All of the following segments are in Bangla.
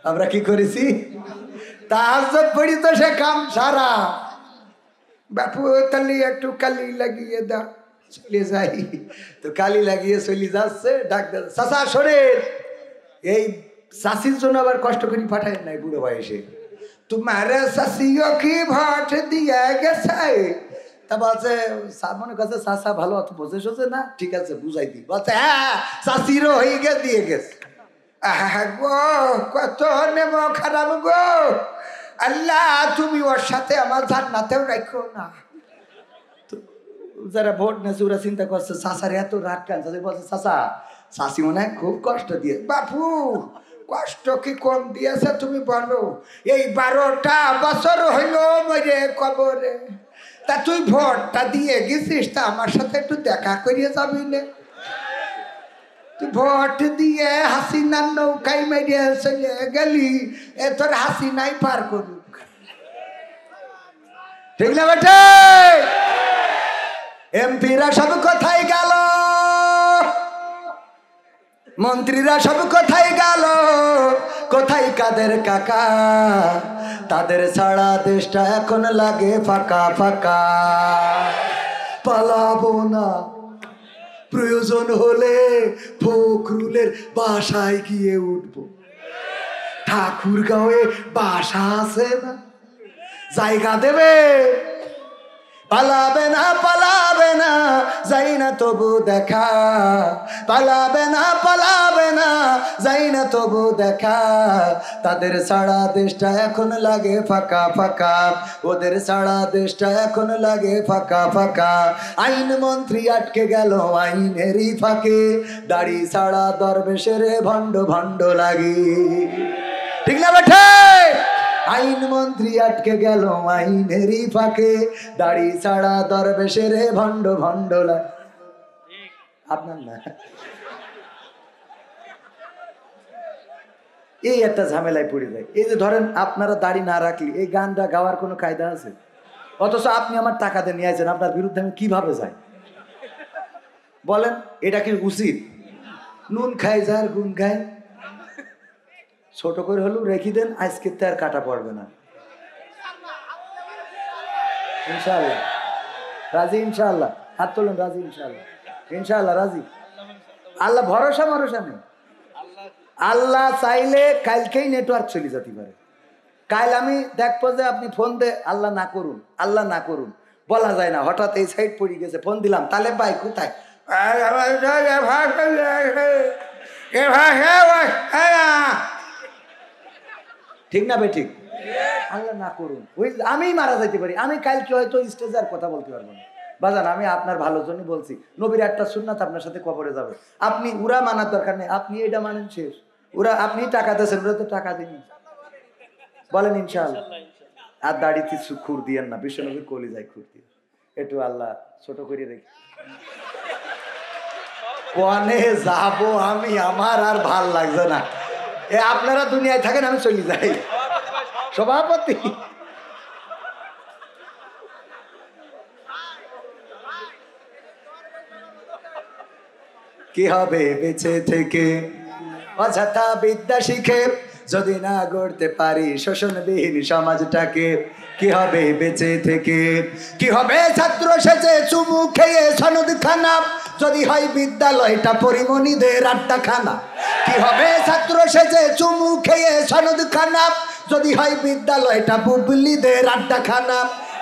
আমরা কি করেছি? তাহাজ্জুদ পড়ি তো সে কাম সারা। বাপু তাহলে একটু কালি লাগিয়ে দাও, চলে যাই। তো কালি লাগিয়ে চলে যাচ্ছে, ডাক্তার চাচা শোনেন, এই চাষির জন্য আবার কষ্ট করে পাঠায় নাই বুড়ো বয়সে। তোমার চাষিও কি ভোট দিয়ে গেছে? তা বলছে মনে করছে চাষা ভালো অত বোঝে সোঝে না, ঠিক আছে বুঝাই দিই। বলছে হ্যাঁ চাষিরও হয়ে গে দিয়ে গেছে। গো কত নেব খারাপ গো, আল্লাহ তুমি ওর সাথে আমার জান্নাতেও রাখো না। যারা ভোট নেছে ওরা চিন্তা করছে চাষার এত রাগ কেন? বলছে চাষা চাষি মনে হয় খুব কষ্ট দিয়ে। বাপু কষ্ট কি কম দিয়েছে তুমি বলো? এই 12টা বছর হইল মরে কবরে, তা তুই ভোটটা দিয়ে গেছিস, তা আমার সাথে একটু দেখা করিয়ে যাবি না? তুই ভোট দিয়ে হাসিনার নৌকায় মেরিয়ে চলে গেলি, এ তোর হাসিনাই পার করুক, ঠিক না বেটে? এমপিরা সব কোথায় গেল, মন্ত্রীরা সব কোথায় গেল, কোথায় কাদের কাকা? তাদের ছাড়া দেশটা এখন লাগে ফাঁকা ফাঁকা। পালাবো না, প্রয়োজন হলে ফখরুলের বাসায় গিয়ে উঠবো। ঠাকুরগাঁওয়ে বাসা আছে না, জায়গা দেবে? পালাবে না যাই না তবু দেখা, পালাবে না যাই না তবু দেখা। তাদের ছাড়া দেশটা এখন লাগে ফাঁকা ফাঁকা, ওদের ছাড়া দেশটা এখন লাগে ফাঁকা ফাঁকা। আইন মন্ত্রী আটকে গেল আইনেরই ফাঁকে, দাড়ি ছাড়া দরবেশের ভণ্ড ভণ্ড লাগে, ঠিক না বেঠে? আইন মন্ত্রী আটকে গেল আইনেরই ফাঁকে, দাড়ি ছাড়া দরবেশের ভণ্ড ভণ্ড লাগে। আপনার না এই একটা ঝামেলায় পড়ে যায়। এই যে ধরেন আপনারা দাড়ি না রাখলে এই গানটা গাওয়ার কোনো কায়দা আছে? অথচ আপনি আমার টাকা দিয়ে নিয়ে আসেন, আপনার বিরুদ্ধে আমি কিভাবে যাই বলেন? এটা কি উচিত? নুন খায় যার গুণ খায়, ছোট করে হলেও রেখে দেন, আজকে তো আর কাটা পড়বে না ইনশাআল্লাহ। রাজি ইনশাআল্লাহ? হাত তোলেন রাজি ইনশাআল্লাহ? ইনশাআল্লাহ রাজি? আল্লাহ ভরসা ভরসা নেই। আল্লাহ চাইলে কালকেই নেটওয়ার্ক চলে যেতে পারে। কাল আমি দেখবো যে আপনি ফোন দে, আল্লাহ না করুন বলা যায় না, হঠাৎ এই সাইড পড়ে গেছে, ফোন দিলাম তাহলে ভাই কোথায়, ঠিক না ভাই? ঠিক। আল্লাহ না করুন আমি মারা যাইতে পারি, আমি কালকে হয়তো স্টেজে আর কথা বলতে পারবো না। বাজান আমি আপনার ভালোর জন্য বলছি, নবীর একটা সুন্নাত আপনার সাথে কবরে যাবে। আপনি উরা মানার দরকার নেই, আপনি এটা মানেন শেষ। ওরা আপনি টাকা দিয়েছেন, ওরা তো টাকা দিন, বলেন ইনশাআল্লাহ। আর দাড়িতে খুর দিয়েন না, বিশ্বনবীর কলি যায় খুর দিয়ে, একটু আল্লাহ ছোট করে রেখে কোনে যাবো আমি, আমার আর ভাল লাগছে না। এ আপনারা দুনিয়ায় থাকেন, আমি চলে যাই। সভাপতি কি হবে বেঁচে থেকে অযথা বিদ্যা শিখে, যদি না গড়তে পারি শোষণবিহীন সমাজটাকে? কি হবে বেঁচে থেকে? কি হবে ছাত্র সেজে চুমু খেয়ে সনদ খানা, যদি হয় বিদ্যালয়টা পরিমণিদের আড্ডাখানা? কি হবে ছাত্র সেজে চুমু খেয়ে সনদ খানা, যদি হয় বিদ্যালয়টা বুবলিদের আড্ডাখানা?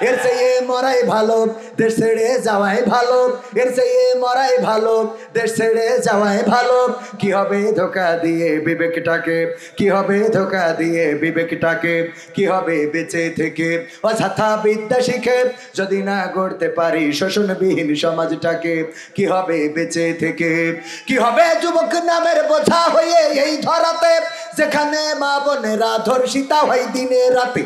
এর চেয়ে মরাই ভালো, দেশ ছেড়ে যাওয়াই ভালো, এর চেয়ে মরাই ভালো, দেশ ছেড়ে যাওয়াই ভালো। কি হবে ধোকা দিয়ে বিবেকটাকে, কি হবে ধোকা দিয়ে বিবেকটাকে? কি হবে বেঁচে থেকে অযথা বিদ্যা শিখে, যদি না গড়তে পারি শোষণবিহীন সমাজটাকে? কি হবে বেঁচে থেকে? কি হবে যুবক নামের বোঝা হয়ে এই ধরাতে, যেখানে মা বোনেরা ধর্ষিতা হয় দিনে রাতে?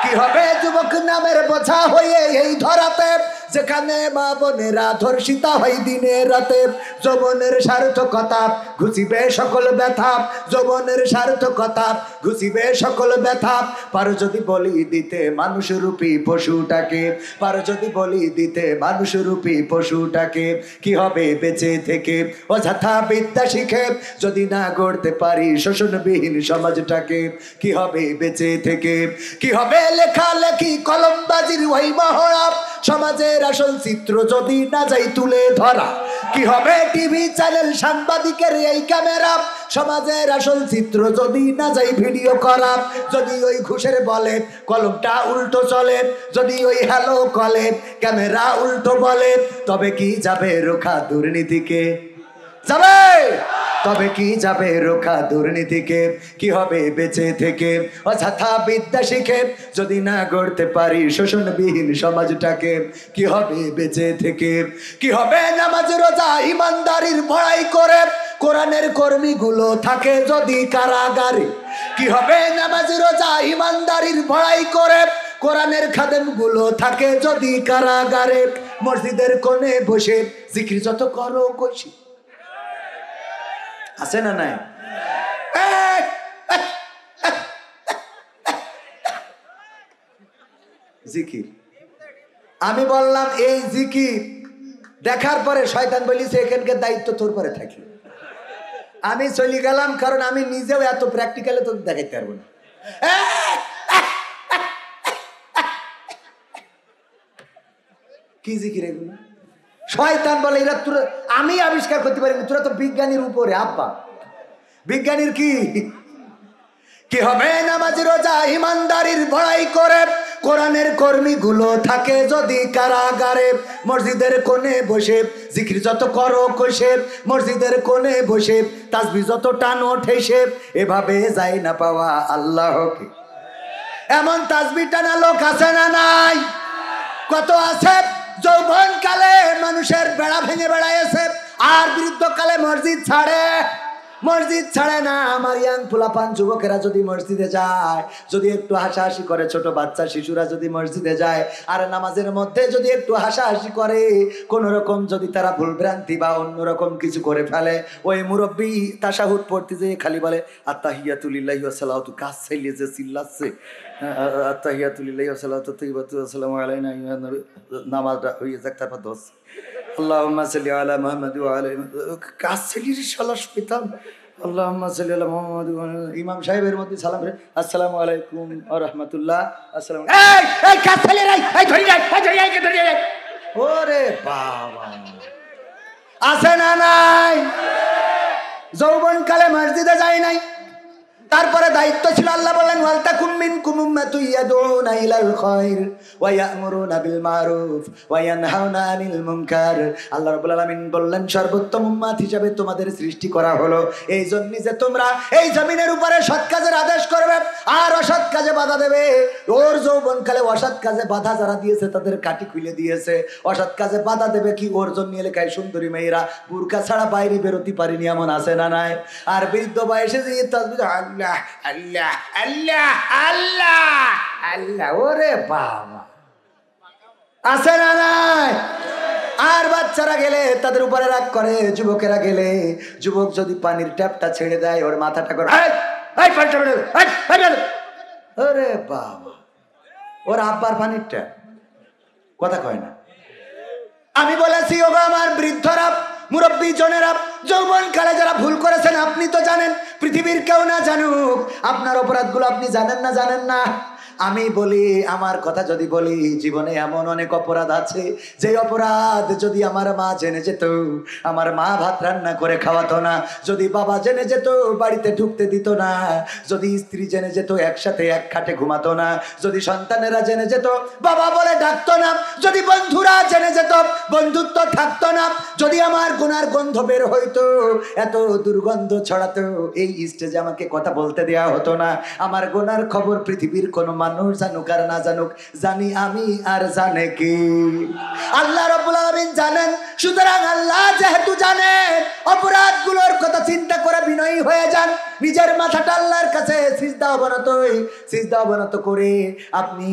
কি হবে যুবক নামের বোঝা হয়ে এই ধরাতে, যেখানে মা বোনেরা ধর্ষিতা হয় দিনে রাতে? যৌবনের সার্থকতা ঘুচিবে সকল ব্যথা, যৌবনের সার্থকতা ঘুষিবে সকল ব্যথা। পারো যদি বলি দিতে মানুষরূপী পশুটাকে, পারো যদি বলি দিতে মানুষরূপী পশুটাকে, কি হবে বেঁচে থেকে অযথা বিদ্যা শিখে যদি না গড়তে পারি শোষণবিহীন সমাজটাকে, কি হবে বেঁচে থেকে? কি হবে লেখালেখি কলমবাজির ওই মহড়া, সমাজের আসল চিত্র যদি না যাই তুলে ধরা, কি হবে টিভি চ্যানেল সাংবাদিকের এই ক্যামেরা, সমাজের আসল চিত্র যদি না যাই ভিডিও করা, যদি ওই ঘুষের বলে কলমটা উল্টো চলে, যদি ওই হ্যালো কলে ক্যামেরা উল্টো বলে, তবে কি যাবে রোখা দুর্নীতিকে? যাবে? তবে কি যাবে রোখা দুর্নীতিকে? কি হবে বেঁচে থেকে অযথা বিদ্যা শিখে যদি না গড়তে পারি শোষণবিহীন সমাজটাকে, কি হবে বেঁচে থেকে? কি হবে নামাজ রোজা ইমানদারির বড়াই করে কোরআনের কর্মীগুলো থাকে যদি কারাগারে, কি হবে নামাজ রোজা ইমানদারির বড়াই করে কোরআনের খাদেমগুলো থাকে যদি কারাগারে, মসজিদের কোণে বসে জিকির যত করো কইছি আছে না নাই? জিকির আমি বললাম এই জিকির দেখার পরে শয়তান বলিছে এখানকার দায়িত্ব তোর পরে থাকি। আমি চলে গেলাম, কারণ আমি নিজেও এত প্র্যাকটিক্যালে তো দেখাইতে পারবো না। কি জিকির এগুলো? শয়তান বলে এরা তোরা, আমি আবিষ্কার করতে পারিনি, তোরা তো বিজ্ঞানীর উপরে। আব্বা বিজ্ঞানীর কি? কি হবে নামাজ রোজা ইমানদারির বড়াই করে কোরআনের কর্মীগুলো থাকে যদি কারাগারে, মসজিদের কোণে বসে জিকির যত করো কষে, মসজিদের কোণে বসে তাসবিহ যত টানো ঠেসে, এভাবে যায় না পাওয়া আল্লাহকে। এমন তাসবিহ টানা লোক আছে না নাই? কত আছে। যৌবন কালে মানুষের বেড়া ভেঙে বেড়াইছে, আর বৃদ্ধকালে মসজিদ ছাড়ে। মসজিদ ছাড়ে না। আমার ইয়াং পোলাপান যুবকেরা যদি মসজিদে যায়, যদি একটু হাসাহাসি করে, ছোট বাচ্চা শিশুরা যদি মসজিদে যায় আর নামাজের মধ্যে যদি একটু হাসাহাসি করে, কোন রকম যদি তারা ভুলভ্রান্তি বা অন্যরকম কিছু করে ফেলে, ওই মুরব্বী তাশাহুদ পড়তে যেয়ে খালি বলে আত্তাহিয়াতু লিল্লাহি ওয়া সালাতু, কাজ চাইলে যে চিল্লাচ্ছে আত্তাহিয়াতু লিল্লাহি ওয়া সালাতু তাইয়্যিবাতু ওয়া সালামু আলাইনা আইয়ুহান নবী, নামাজটা হয়ে যাক, তারপর দোষ আল্লাহুম্মা সাল্লি আলা মুহাম্মাদ ওয়া আলা কাজ চাইলে শালা শয়তান। আল্লাহুম্মা সাল্লি আলা মুহাম্মাদ ওয়া আলা ইমাম সাহেবের মধ্যে সালাম রে, আসসালামু আলাইকুম ওয়া রাহমাতুল্লাহ। আসসালামু এই কাজ চাইলে রে, এই ধরি রে, এই ধরি রে, ধরি রে। ওরে বাবা, আছে না নাই? যৌবন কালে মসজিদে যায় নাই, তারপরে দায়িত্ব ছিল। আল্লাহ বলেন ওয়ালতাকুম মিনকুম উম্মাতুন ইয়াদউনা ইলাল খায়র ওয়া ইয়া'মুরুনা বিল মারুফ ওয়া ইয়ানহাউনা আনিল মুনকার। আল্লাহ রাব্বুল আলামিন বললেন সর্বোত্তম উম্মত হিসেবে তোমাদের সৃষ্টি করা হলো এই জন্য যে তোমরা এই জমিনের উপরে সৎ কাজের আদেশ করবে আর অসৎ কাজে বাধা দেবে। ওর যৌবনকালে অসৎ কাজে বাধা যারা দিয়েছে তাদের কাটি খুলে দিয়েছে। অসৎ কাজে বাধা দেবে কি? ওর জন্য এলাকায় সুন্দরী মেয়েরা বুরকা ছাড়া বাইরে বেরোতে পারেনি, এমন আছে না নাই? আর বৃদ্ধ বয়সে যে তাসবিহ আল্লাহ আল্লাহ আল্লাহ আল্লাহ আল্লাহ, ওরে বাবা, আছে না নাই? আর বাচ্চারা গেলে তাদের উপরে রাগ করে, যুবকেরা গেলে, যুবক যদি পানির ট্যাপটা ছেড়ে দেয় ওর মাথাটা করে ওরে বাবা, ওর আব্বার পানির ট্যাপ, কথা কয় না। আমি বলেছি ওগো আমার বৃদ্ধরা, মুরব্বী জনেরা, যৌবন কালে যারা ভুল করেছেন আপনি তো জানেন, পৃথিবীর কেউ না জানুক আপনার অপরাধগুলো আপনি জানেন না, জানেন না। আমি বলি, আমার কথা যদি বলি, জীবনে এমন অনেক অপরাধ আছে যে অপরাধ যদি আমার মা জেনে যেত, আমার মা ভাত রান্না করে খাওয়াতো না, যদি বাবা জেনে যেত বাড়িতে ঢুকতে দিত না, যদি স্ত্রী জেনে যেত একসাথে এক খাটে ঘুমাতো না, যদি সন্তানেরা জেনে যেত বাবা বলে ডাকতো না, যদি বন্ধুরা জেনে যেত বন্ধুত্ব থাকতো না, যদি আমার গুনার গন্ধ বের হইতো, এত দুর্গন্ধ ছড়াতো, এই স্টেজে আমাকে কথা বলতে দেয়া হতো না। আমার গুনার খবর পৃথিবীর কোনো মানুষ জানুক আর না জানুক, জানি আমি আর জানে কি? আল্লাহ রাব্বুল আলামিন জানেন। সুতরাং আল্লাহ যেহেতু জানেন, অপরাধগুলোর কথা চিন্তা করে বিনয়ী হয়ে যান। নিজের মাথাটা আল্লাহর কাছে সিজদা অবনত করে আপনি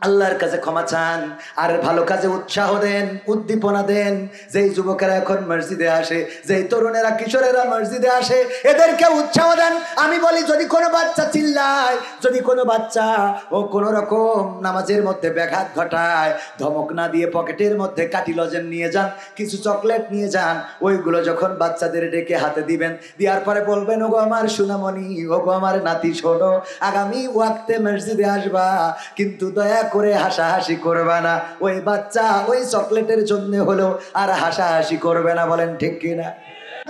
আল্লাহর কাছে ক্ষমা চান আর ভালো কাজে উৎসাহ দেন, উদ্দীপনা দেন। যেই যুবকেরা এখন মসজিদে আসে, যেই তরুণেরা কিশোরেরা মসজিদে আসে, এদেরকে উৎসাহ দেন। আমি বলি, যদি কোনো বাচ্চা চিল্লায়, যদি কোনো বাচ্চা ও কোনো রকম নামাজের মধ্যে ব্যাঘাত ঘটায়, ধমক না দিয়ে পকেটের মধ্যে কাঠি লজেন নিয়ে যান, কিছু চকলেট নিয়ে যান। ওইগুলো যখন বাচ্চাদের ডেকে হাতে দিবেন, দেওয়ার পরে বলবেন, ওগো আমার সোনামণি, ওগো আমার নাতি, শোনো, আগামী ওয়াক্তে মসজিদে আসবা, কিন্তু দয়া করে হাসাহাসি করবে না। ওই বাচ্চা ওই চকলেটের জন্য হলো আর হাসাহাসি করবে না। বলেন ঠিক কিনা?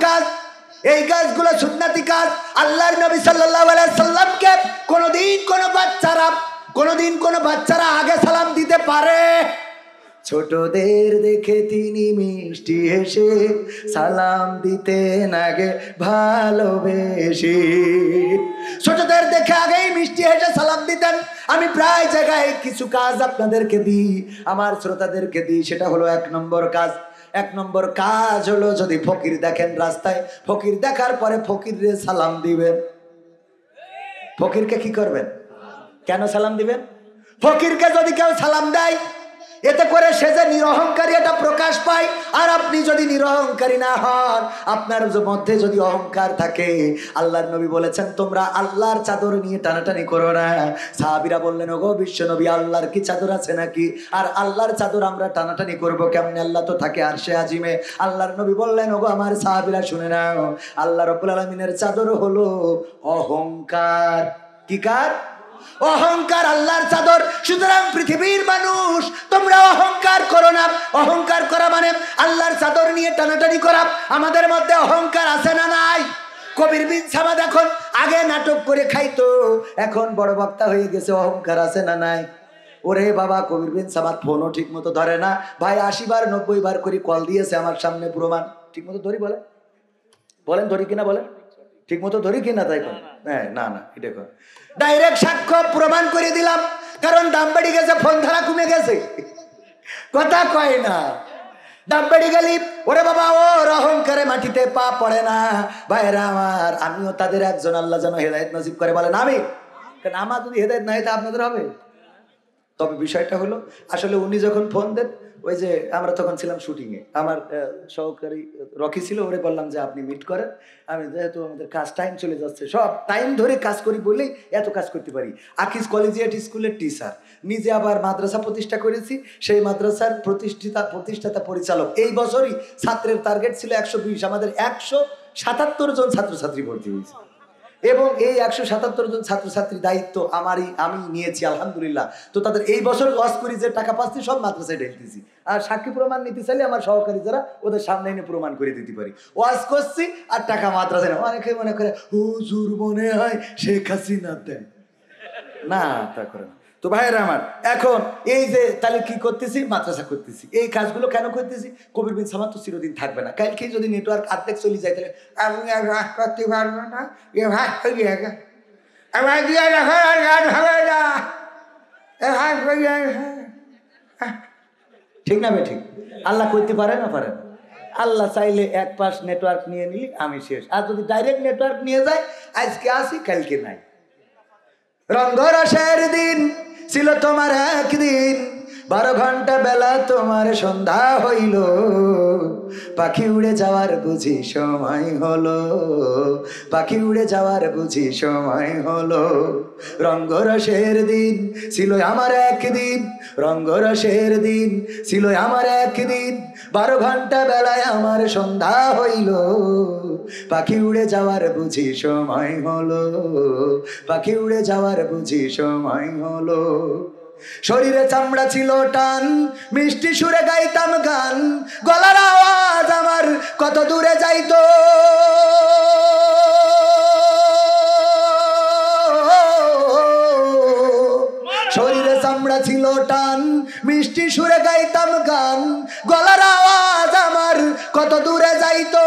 কাজ, এই কাজগুলো সুন্নাতি কাজ। আল্লাহর নবী সাল্লাল্লাহু আলাইহি সাল্লামকে কোনোদিন কোনো বাচ্চারা আগে সালাম দিতে পারে? ছোটদের দেখে তিনি মিষ্টি হেসে সালাম দিতেন আগে ভালোবেসে। ছোটদের দেখে আগেই মিষ্টি হেসে সালাম দিতেন। আমি প্রায় জায়গায় কিছু কাজ আপনাদেরকে দিই, আমার শ্রোতাদেরকে দিই। সেটা হলো 1 নম্বর কাজ। 1 নম্বর কাজ হলো, যদি ফকির দেখেন রাস্তায়, ফকির দেখার পরে ফকিরে সালাম দিবেন। ফকিরকে কি করবেন? কেন সালাম দিবেন? ফকিরকে যদি কেউ সালাম দেয়, এতে করে সে যে নিরহংকারী এটা প্রকাশ পায়। আর আপনি যদি নিরহংকারী না হন, আপনার মধ্যে যদি অহংকার থাকে, আল্লাহর নবী বলেছেন, তোমরা আল্লাহর চাদর নিয়ে টানাটানি করো না। সাহাবীরা বললেন, ওগো বিশ্ব নবী, আল্লাহর কি চাদর আছে নাকি? আর আল্লাহর চাদর আমরা টানাটানি করবো কেমনে? আল্লাহ তো থাকে আরশে আজিমে। আল্লাহর নবী বললেন, ওগো আমার সাহাবীরা শুনে নাও, আল্লাহ রাব্বুল আলামিনের চাদর হলো অহংকার। কি কার? অহংকার আল্লাহর চাদর। সুতরাং পৃথিবীর মানুষ, তোমরা অহংকার করো না। অহংকার করা মানে আল্লাহর চাদর নিয়ে টানাটানি করা। আমাদের মধ্যে অহংকার আছে না নাই? কবির বিন সামাদ এখন আগে নাটক করে খাইতো, এখন বড় বক্তা হয়ে গেছে। অহংকার আছে না নাই? ওরে বাবা, কবির বিন সামাদ ফোনও ঠিক মতো ধরে না ভাই। 80 বার 90 বার করে কল দিয়েছে আমার সামনে, প্রমাণ। ঠিক মতো ধরি? বলেন ধরি কিনা? বলেন ঠিক মতো ধরি কিনা? তাই কর। হ্যাঁ, না এটা কর। ডাইরেক্ট সাক্ষ্য প্রমাণ করে দিলাম। কারণ দাম বেড়ে গেছে, ফোন ধরা কমে গেছে, কথা কয় না। দাম বেড়ে গেলি, ওরে বাবা, ওর অহংকারে মাটিতে পা পড়ে না। ভাইরা আমার, আমিও তাদের একজন। আল্লাহ যেন হেদায়েত নসিব করে। বলেন আমি। কারণ আমার যদি হেদায়েত না হয়, তা আপনাদের হবে? তবে বিষয়টা হলো, আসলে উনি যখন ফোন দেন, ওই যে আমরা তখন ছিলাম শুটিংয়ে, আমার সহকারী রকি ছিল, ওরে বললাম যে আপনি মিট করেন। আমি যেহেতু আমাদের কাজ টাইম চলে যাচ্ছে, সব টাইম ধরে কাজ করি বলেই এত কাজ করতে পারি। আকিজ কলেজিয়েট স্কুলের টিচার, নিজে আবার মাদ্রাসা প্রতিষ্ঠা করেছি। সেই মাদ্রাসার প্রতিষ্ঠাতা পরিচালক। এই বছরই ছাত্রের টার্গেট ছিল 120, আমাদের 177 জন ছাত্রছাত্রী ভর্তি হয়েছে। এবং এই 177 জন ছাত্রছাত্রীর দায়িত্ব আমি নিয়েছি, আলহামদুলিল্লাহ। তো তাদের এই বছর ওয়াজ করি যে টাকা পাচ্ছি, সব মাদ্রাসায় ঢেলতেছি। আর সাক্ষী প্রমাণ নিতে চাইলে আমার সহকারী যারা, ওদের সামনে এনে প্রমাণ করে দিতে পারি। ওয়াজ করছি আর টাকা মাদ্রাসায় না। অনেকে মনে করে, হুজুর মনে হয় শেখ হাসিনা দেন না, তা করে না। তো ভাইয়েরা আমার, এখন এই যে তাহলে কি করতেছি? মাদ্রাসা করতেছি। এই কাজগুলো কেন করতেছি? কবির বিন সামাদ তো চিরদিন থাকবে না। কালকে যদি নেটওয়ার্ক আর্ধেক চলে যায়, তাহলে আমি আর রাগ করতে পারবো না। এ ভাই আমার দিয়ে রাখো, আর গান হবে না। ঠিক না? ঠিক। আল্লাহ করতে পারে না? পারে না। আল্লাহ চাইলে এক পাশ নেটওয়ার্ক নিয়ে নিলি, আমি শেষ। আর যদি ডাইরেক্ট নেটওয়ার্ক নিয়ে যায়, আজকে আসি কালকে নাই। রঙ্গরসের দিন ছিল তোমার একদিন, 12 ঘন্টা বেলা তোমার সন্ধ্যা হইল, পাখি উড়ে যাওয়ার বুঝি সময় হলো, পাখি উড়ে যাওয়ার বুঝি সময় হলো। রঙ্গরসের দিন ছিল আমার একদিন, রঙ্গরসের দিন ছিল আমার একদিন, 12 ঘন্টা বেলায় আমার সন্ধ্যা হইল, পাখি উড়ে যাওয়ার বুঝি সময় হলো, পাখি উড়ে যাওয়ার বুঝি সময় হলো। শরীরে চামড়া ছিল টান, মিষ্টি সুরে গাইতাম গান, গলার আওয়াজ আমার কত দূরে যাইতো। শরীরে চামড়া ছিল টান, মিষ্টি সুরে গাইতাম গান, গলার আওয়াজ আমার কত দূরে যাইতো।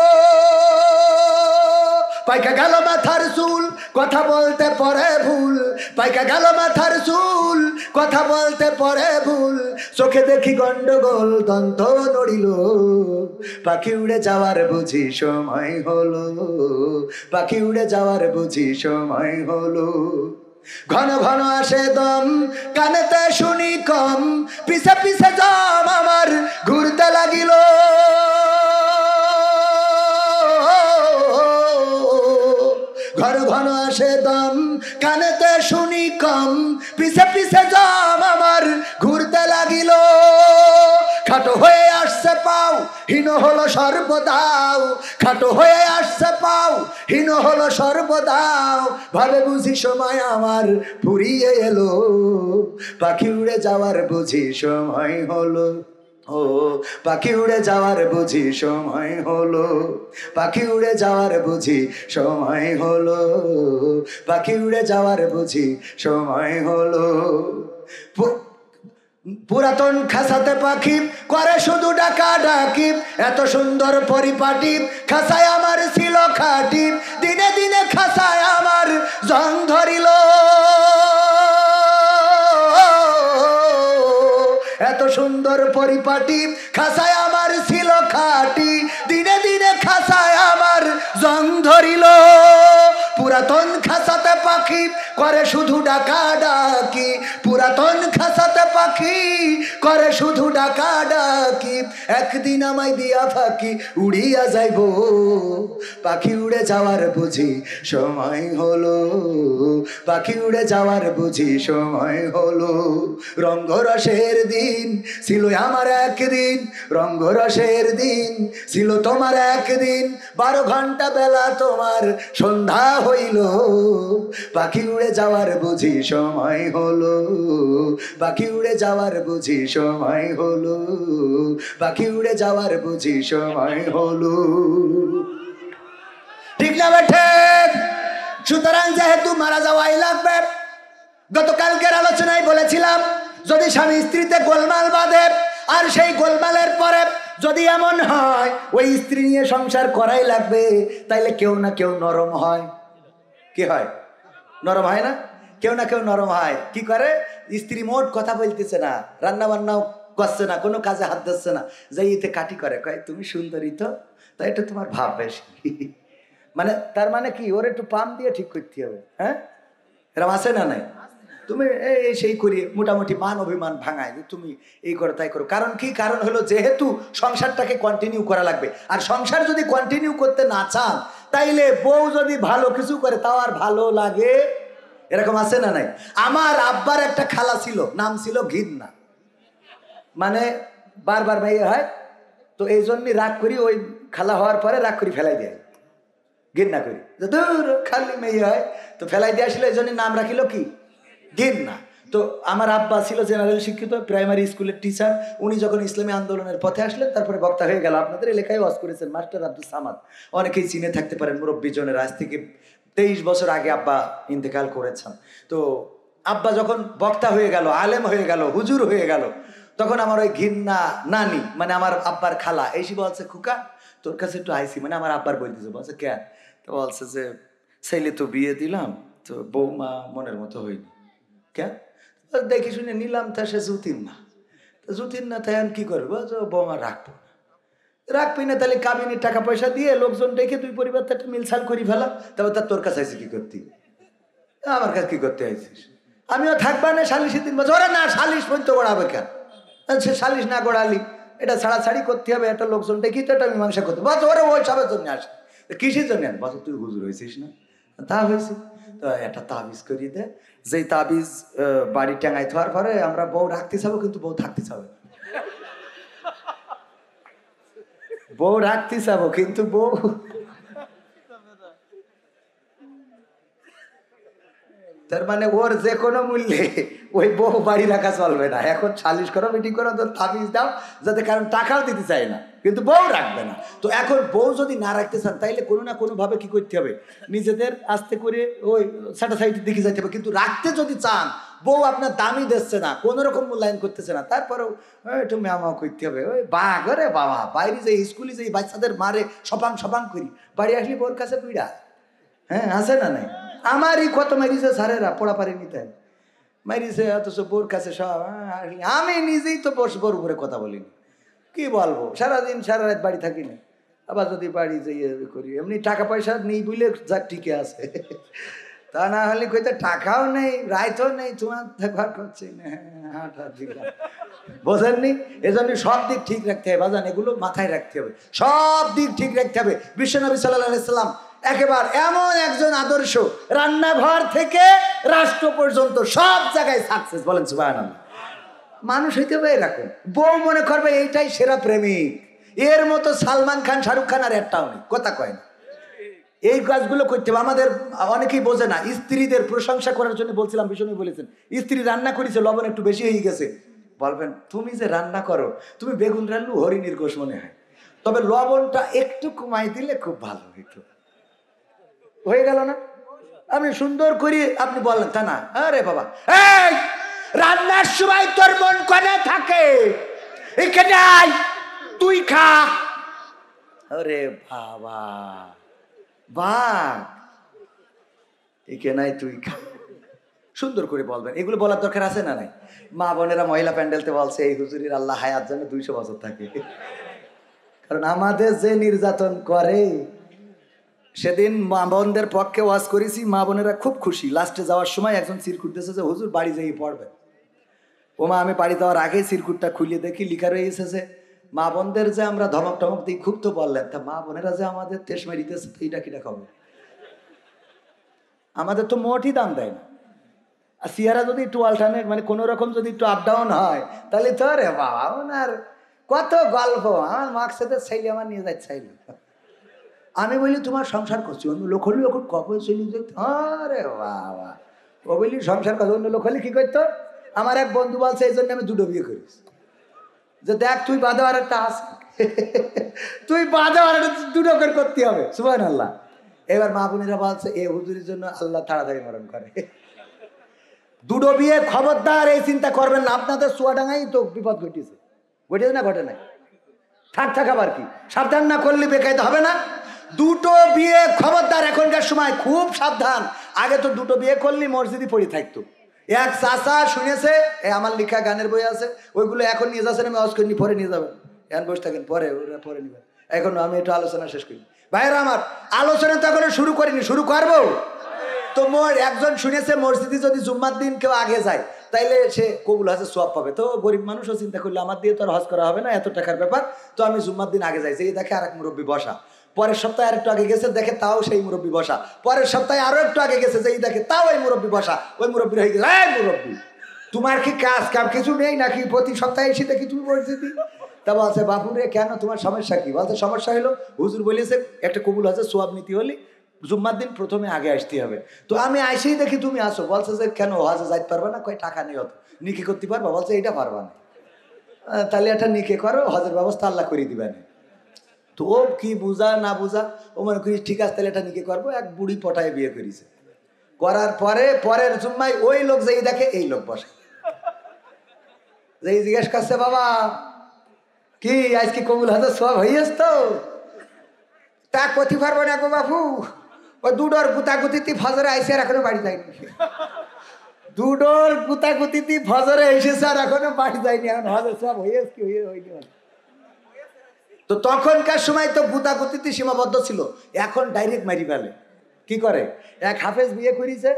পাইকা গেল মাথার চুল, কথা বলতে পরে ভুল, পাইকা গেল মাথার চুল, কথা বলতে পরে ভুল, চোখে দেখি গন্ডগোল, দন্ত নড়িল, পাখি উড়ে যাওয়ার বুঝি সময় হলো, পাখি উড়ে যাওয়ার বুঝি সময় হলো। ঘন ঘন আসে দম, কানেতে শুনি কম, পিছে পিছে জম আমার ঘুরতে লাগিল। ঘন ঘন আসে দম, কানেতে শুনি কম, পিছে পিছে জম আমার ঘুরতে লাগিল। খাটো হয়ে আসছে পাও, হীন হলো সর্বদাও, খাটো হয়ে আসছে পাও, হীন হলো সর্বদাও। ভাবে বুঝি সময় আমার ফুরিয়ে এলো, পাখি উড়ে যাওয়ার বুঝি সময় হলো। ও পাখি উড়ে যাওয়ার বুঝি সময় হলো, পাখি উড়ে যাওয়ার বুঝি সময় হলো, পাখি উড়ে যাওয়ার বুঝি সময় হলো। পুরাতন খাসাতে পাখি করে শুধু ডাকা ডাকি, এত সুন্দর পরিপাটি খাসায় আমার ছিল খাটি। দিনে দিনে খাসায় আমার জং ধরিল, এত সুন্দর পরিপাটি খাসায় আমার ছিল খাটি। দিনে দিনে খাসায় আমার জং ধরিল। পুরাতন খাসাতে পাখি করে শুধু ডাকা ডাকি, পুরাতন খাসাতে পাখি করে শুধু ডাকা ডাকি। একদিন আমায় দিয়া ফাঁকি উড়িয়া যাইব, পাখি উড়ে যাওয়ার বুঝি সময় হলো, পাখি উড়ে যাওয়ার বুঝি সময় হলো। রঙ্গরসের দিন ছিল আমার একদিন, রঙ্গরসের দিন ছিল তোমার একদিন। 12 ঘন্টা বেলা তোমার সন্ধ্যা হইল, পাখি উড়ে যাওয়ার বুঝি সময় হলো, পাখি উড়ে যাওয়ার বুঝি সময় হলো, পাখি উড়ে যাওয়ার বুঝি সময় হলো। ঠিক না বেঠে? সুতরাং যেহেতু মারা যাওয়াই লাগবে, গতকালকের আলোচনায় বলেছিলাম যদি স্বামী স্ত্রীতে গোলমাল বাঁধে আর সেই গোলমালের পরে যদি এমন হয় ওই স্ত্রী নিয়ে সংসার করাই লাগবে, তাইলে কেউ না কেউ নরম হয়। কি হয়? নরম হয় না? কেউ না কেউ নরম হয়। কি করে? স্ত্রী মোট কথা বলতেছে না, রান্না বান্নাও করছে না, কোনো কাজে হাত দিচ্ছে না, যাই এতে কাটি করে, কয় তুমি সুন্দরী তো, তাই এটা তোমার ভাব বেশি। মানে তার মানে কি, ওর একটু পাম দিয়ে ঠিক করতে হবে। হ্যাঁ, এরকম আছে না নাই? তুমি এই সেই করি মোটামুটি মান অভিমান ভাঙায় যে তুমি এই করো তাই করো। কারণ কি? কারণ হলো যেহেতু সংসারটাকে কন্টিনিউ করা লাগবে, আর সংসার যদি কন্টিনিউ করতে না চান তাইলে বউ যদি ভালো কিছু করে তাও আর ভালো লাগে। এরকম আছে না নাই? আমার আব্বার একটা খালা ছিল, নাম ছিল ঘিন্না, মানে বারবার মেয়ে হয় তো এই জন্যই রাগ করি, ওই খালা হওয়ার পরে রাগ করি ফেলাই দেয়, ঘিন্না করি, দূর খালি মেয়ে হয় তো ফেলাই দিয়ে আসলে এই জন্য নাম রাখিল কি? ঘিন্না। তো আমার আব্বা ছিল জেনারেল শিক্ষিত, প্রাইমারি স্কুলের টিচার। উনি যখন ইসলামী আন্দোলনের পথে আসলেন তারপরে বক্তা হয়ে গেল। আপনাদের এলাকায় ওয়াজ করেছেন মাস্টার আব্দুল সামাদ, অনেকেই চিনে থাকতে পারেন, মুরব্বী জনের। আজ থেকে 23 বছর আগে আব্বা ইন্তেকাল করেছেন। তো আব্বা যখন বক্তা হয়ে গেল, আলেম হয়ে গেল, হুজুর হয়ে গেল, তখন আমার ওই ঘিন্না নানি মানে আমার আব্বার খালা এসে বলছে, খুকা তোর কাছে একটু আইসি, মানে আমার আব্বার বলতেছে। বলছে কেন? তো বলছে যে ছেলে তো বিয়ে দিলাম, তো বৌমা মনের মতো হয়নি। কেন? দেখে শুনে নিলাম, তা সে জুতির না, তো জুতির না তাই কি করবো? বৌমা রাখবো না, রাখবি না তাহলে কাবিনের টাকা পয়সা দিয়ে লোকজন ডেকে তুই পরিবারটা একটা মিলসাল করি ফেলা। তবে তার তোর কাছে আইসি কি করতি? আমার কাছে কি করতে আইসিস? আমিও থাকবা না সালিশে 3 বছর। ওরা না, সালিশ পর্যন্ত গড়াবে কেন? সে সালিশ না গড়ালি এটা ছাড়াছাড়ি করতে হবে, একটা লোকজন ডেকে তো একটা মীমাংসা করতে। বস ওরা ওই সবের জন্য আসে, কিসের জন্য? বস তুই হুজুর হয়েছিস না? তা হয়েছি, তো একটা তাবিজ করিয়ে দে, যেই তাবিজ বাড়ি টাঙাই থাকার পরে আমরা বউ রাখতে চাবো কিন্তু বউ থাকতে চাবে, বউ রাখতে চাবো কিন্তু বউ তার মানে ওর যে কোনো মূল্যে ওই বউ বাড়ি রাখা চলবে না। এখন সালিশ করো, মিটিং করো, তো তাবিজ দাও যাতে, কারণ টাকাও দিতে চায় না কিন্তু বউ রাখবে না। তো এখন বউ যদি না রাখতে চান তাইলে কোনো না কোনো ভাবে কি করতে হবে? নিজেদের আস্তে করে ওই স্যাটাসাইটের দিকে যাইতে হবে। কিন্তু রাখতে যদি চান, বউ আপনার দামই দিচ্ছে না, কোনো রকম মূল্যায়ন করতেছে না, তারপরেও একটু ম্যামাও করতে হবে। ওই বাঘ রে বাবা, বাইরে যে স্কুলে যে বাচ্চাদের মারে সপাং সপাং করি, বাড়ি আসলে বউর কাছে পিড়া। হ্যাঁ, আছে না নাই? আমারই কত মারিছে স্যারেরা, পড়া পারি নিতে মারিছে, অথচ বোর কাছে সব। আমি নিজেই তো বোর উপরে কথা বলিনি, কি বলবো? সারাদিন সারা রাত বাড়ি থাকি না, আবার যদি বাড়ি যাই করি, এমনি টাকা পয়সা নেই বুঝলে যাক টিকে আছে। তা না হলে কইতে টাকাও নেই, রাইতও নেই, তোমার ঘর করছি না। বোঝেননি? এজন্য সব দিক ঠিক রাখতে হবে বাজান, এগুলো মাথায় রাখতে হবে, সব দিক ঠিক রাখতে হবে। বিশ্বনবী সাল্লাল্লাহু আলাইহি সাল্লাম একেবারে এমন একজন আদর্শ, রান্নাঘর থেকে রাষ্ট্র পর্যন্ত সব জায়গায় সাকসেস। বলেন সুবহানাল্লাহ। মানুষ হইতে হবে এরকম, বউ মনে করবে এইটাই সেরা প্রেমিক, এর মতো সালমান খান শাহরুখ খান আর একটাও নেই, কথা কয় না। এই কাজগুলো করতে হবে। আমাদের অনেকেই বোঝে না, স্ত্রীদের প্রশংসা করার জন্য বলছিলাম, বিষ্ণু বলেছেন স্ত্রী রান্না করেছে, লবণ একটু বেশি হয়ে গেছে, বলবেন তুমি যে রান্না করো, তুমি বেগুন রান্নু হরিণীর গোশ মনে হয়, তবে লবণটা একটু কমাই দিলে খুব ভালো হইতো। হয়ে গেল না? আপনি সুন্দর করে আপনি বললেন, তা না, আরে বাবা এই রান্নার সময় তোর মন কোনে থাকে, এখানে আয় তুই খা। আরে বাবা বাঘ, এখানে আয় তুই খা, সুন্দর করে বলবেন। এগুলো বলার দরকার আছে না নাই? মা বোনেরা মহিলা প্যান্ডেলতে বলছে এই হুজুরির আল্লাহ হায়াত যেন 200 বছর থাকে, কারণ আমাদের যে নির্যাতন করে। সেদিন মা বোনদের পক্ষে ওয়াজ করেছি, মা বোনেরা খুব খুশি। লাস্টে যাওয়ার সময় একজন চিরকুট দিয়েছে যে হুজুর বাড়ি যেয়ে পড়বেন। ও মা, আমি বাড়ি যাওয়ার আগেই চিরকুটটা খুলিয়ে দেখি লিখা রয়ে এসেছে মা বোনদের যে আমরা ধমক টমক দিই, খুব তো বললেন, তা মা বোনেরা যে আমাদের তেস মারিতেছে এইটা কিটা খবর? আমাদের তো মোটই দাম দেয় না। আর সিয়ারা যদি একটু অল্টারনেট মানে কোনো রকম যদি একটু আপ ডাউন হয়, তাহলে তো রে বাবা ওনার কত গল্প। আমার মার্কসেদের চাইলে আমার নিয়ে যাচ্ছে চাইলে, আমি বলি তোমার সংসার করছি, অন্য লোক হলে এখন কবে চলি যেত। আরে বাবা, ও বলি সংসার কথা, অন্য লোক হলে কি করতো? আমার এক বন্ধু বলছে এই জন্য আমি 2টো বিয়ে করিস, যে দেখ তুই বাধা আর একটা আস, তুই বাধা আর 2টো করে করতে হবে। সুবহানাল্লাহ। এবার মা বোনেরা বলছে এ হুজুরের জন্য আল্লাহ তাড়াতাড়ি মরণ করে। 2টো বিয়ে খবরদার এই চিন্তা করবেন না, আপনাদের চুয়াডাঙ্গাই তো বিপদ ঘটেছে। ঘটেছে না ঘটে নাই? থাক আবার কি, সাবধান না করলে বেকায়দা হবে না। 2টো বিয়ে খবরদার, এখনকার সময় খুব সাবধান। আগে তো 2টো বিয়ে করলে মসজিদে পড়ে থাকতো। এক চাচা শুনেছে, আমার লেখা গানের বই আছে, ওইগুলো এখন নিয়ে যাচ্ছেন, আমি আওয়াজ করিনি, পরে নিয়ে যাবেন, এখন বসে থাকেন, পরে ওরা পরে নেবেন। এখন আমি একটু আলোচনা শেষ করি। ভাইরা আমার, আলোচনা তো এখনো শুরু করিনি, শুরু করবো তো। একজন শুনেছে মসজিদে যদি জুম্মার দিন কেউ আগে যায় তাইলে সে কবুল হজের সওয়াব পাবে। তো গরিব মানুষও চিন্তা করলে আমার দিয়ে তো আর হজ করা হবে না, এত টাকার ব্যাপার, তো আমি জুম্মার দিন আগে যাই। এই দেখে আরেক মুরব্বী বসা, পরের সপ্তাহে আর একটু আগে গেছে, দেখে তাও সেই মুরব্বী বসা, পরের সপ্তাহে আরো একটু আগে গেছে, যেই দেখে তাও ওই মুরব্বী বসা। ওই মুরব্বী হয়ে গেছে, এই মুরব্বী তোমার কি কাজ কাম কিছু নেই নাকি? প্রতি সপ্তাহে এসে দেখি তুমি মসজিদে। তা বলছে বাপুরে কেন, তোমার সমস্যা কি? বলছে সমস্যা হলো হুজুর বলেছে একটা কবুল হজের সওয়াব নিতে হলে জুম্মার দিন প্রথমে আগে আসতে হবে। তো আমি আইসেই দেখি তুমি আসো। বলছে যে কেন হজে যাইতে পারবা না? কয় টাকা নেই, অত নিকে করতে পারবা? বলছে এইটা পারবা না। তাহলে একটা নিকে করো, হজের ব্যবস্থা আল্লাহ করে দিবেন। তো ও কি বুঝা না বুঝা, ও মনে করি ঠিক আছে তাহলে এটা নিকে করবো। এক বুড়ি পটায় বিয়ে করেছে, করার পরে পরের জুম্মায় ওই লোক যেই দেখে এই লোক বসে, যেই জিজ্ঞেস করছে বাবা কি আজকে কবুল হজের সওয়াব হইয়াছ? তো তা কতি পারবো না গো বাপু, ওই 2ডোর গুতাগুতিতে ফজরে আইসে আর এখনো বাড়ি যায়নি। 2ডোর গুতাগুতিতে ফজরে এসেছে আর এখনো বাড়ি যায়নি। এখন হজের সওয়াব হইয়াছ কি হইনি? তো তখনকার সময় তো গুতাগুতিতে সীমাবদ্ধ ছিল, এখন ডাইরেক্ট মারি ফেলে। কি করে? এক হাফেজ বিয়ে করেছে,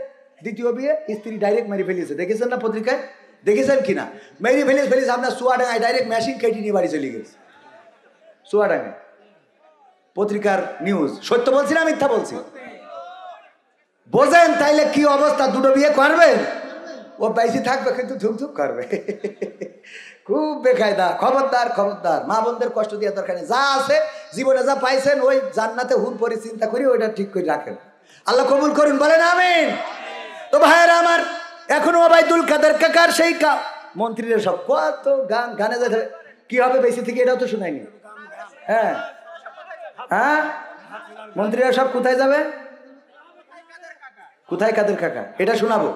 দ্বিতীয় বিয়ে স্ত্রী ডাইরেক্ট মারি ফেলিয়েছে। দেখেছেন না পত্রিকায়? দেখেছেন কিনা? মেরি ফেলিস আপনার চুয়াডাঙ্গায় ডাইরেক্ট মেশিন কেটে নিয়ে বাড়ি চলে গেছে। চুয়াডাঙ্গায় পত্রিকার নিউজ। সত্য বলছি না মিথ্যা বলছি? বোঝেন তাইলে কি অবস্থা? 2টো বিয়ে করবেন, ও বাইসি থাকবে কিন্তু ধুকধুক করবে। খুব বেকায়দা। খবরদার খবরদার, মা বোনদের কষ্ট দেওয়ার দরকার নেই। যা আছে জীবনে যা পাইছেন ওই জান্নাতে হুর পরে চিন্তা করি ওইটা ঠিক করে রাখেন। আল্লাহ কবুল করুন, বলেন আমিন। তো ভাইয়েরা আমার, এখনো ওবায়দুল কাদের কাকার সেই মন্ত্রীরা সব কত গানে যেতে কি হবে বেশি থেকে, এটাও তো শোনায়নি। হ্যাঁ হ্যাঁ, মন্ত্রীরা সব কোথায় যাবে? কোথায় কাদের কাকা? এটা শোনাবো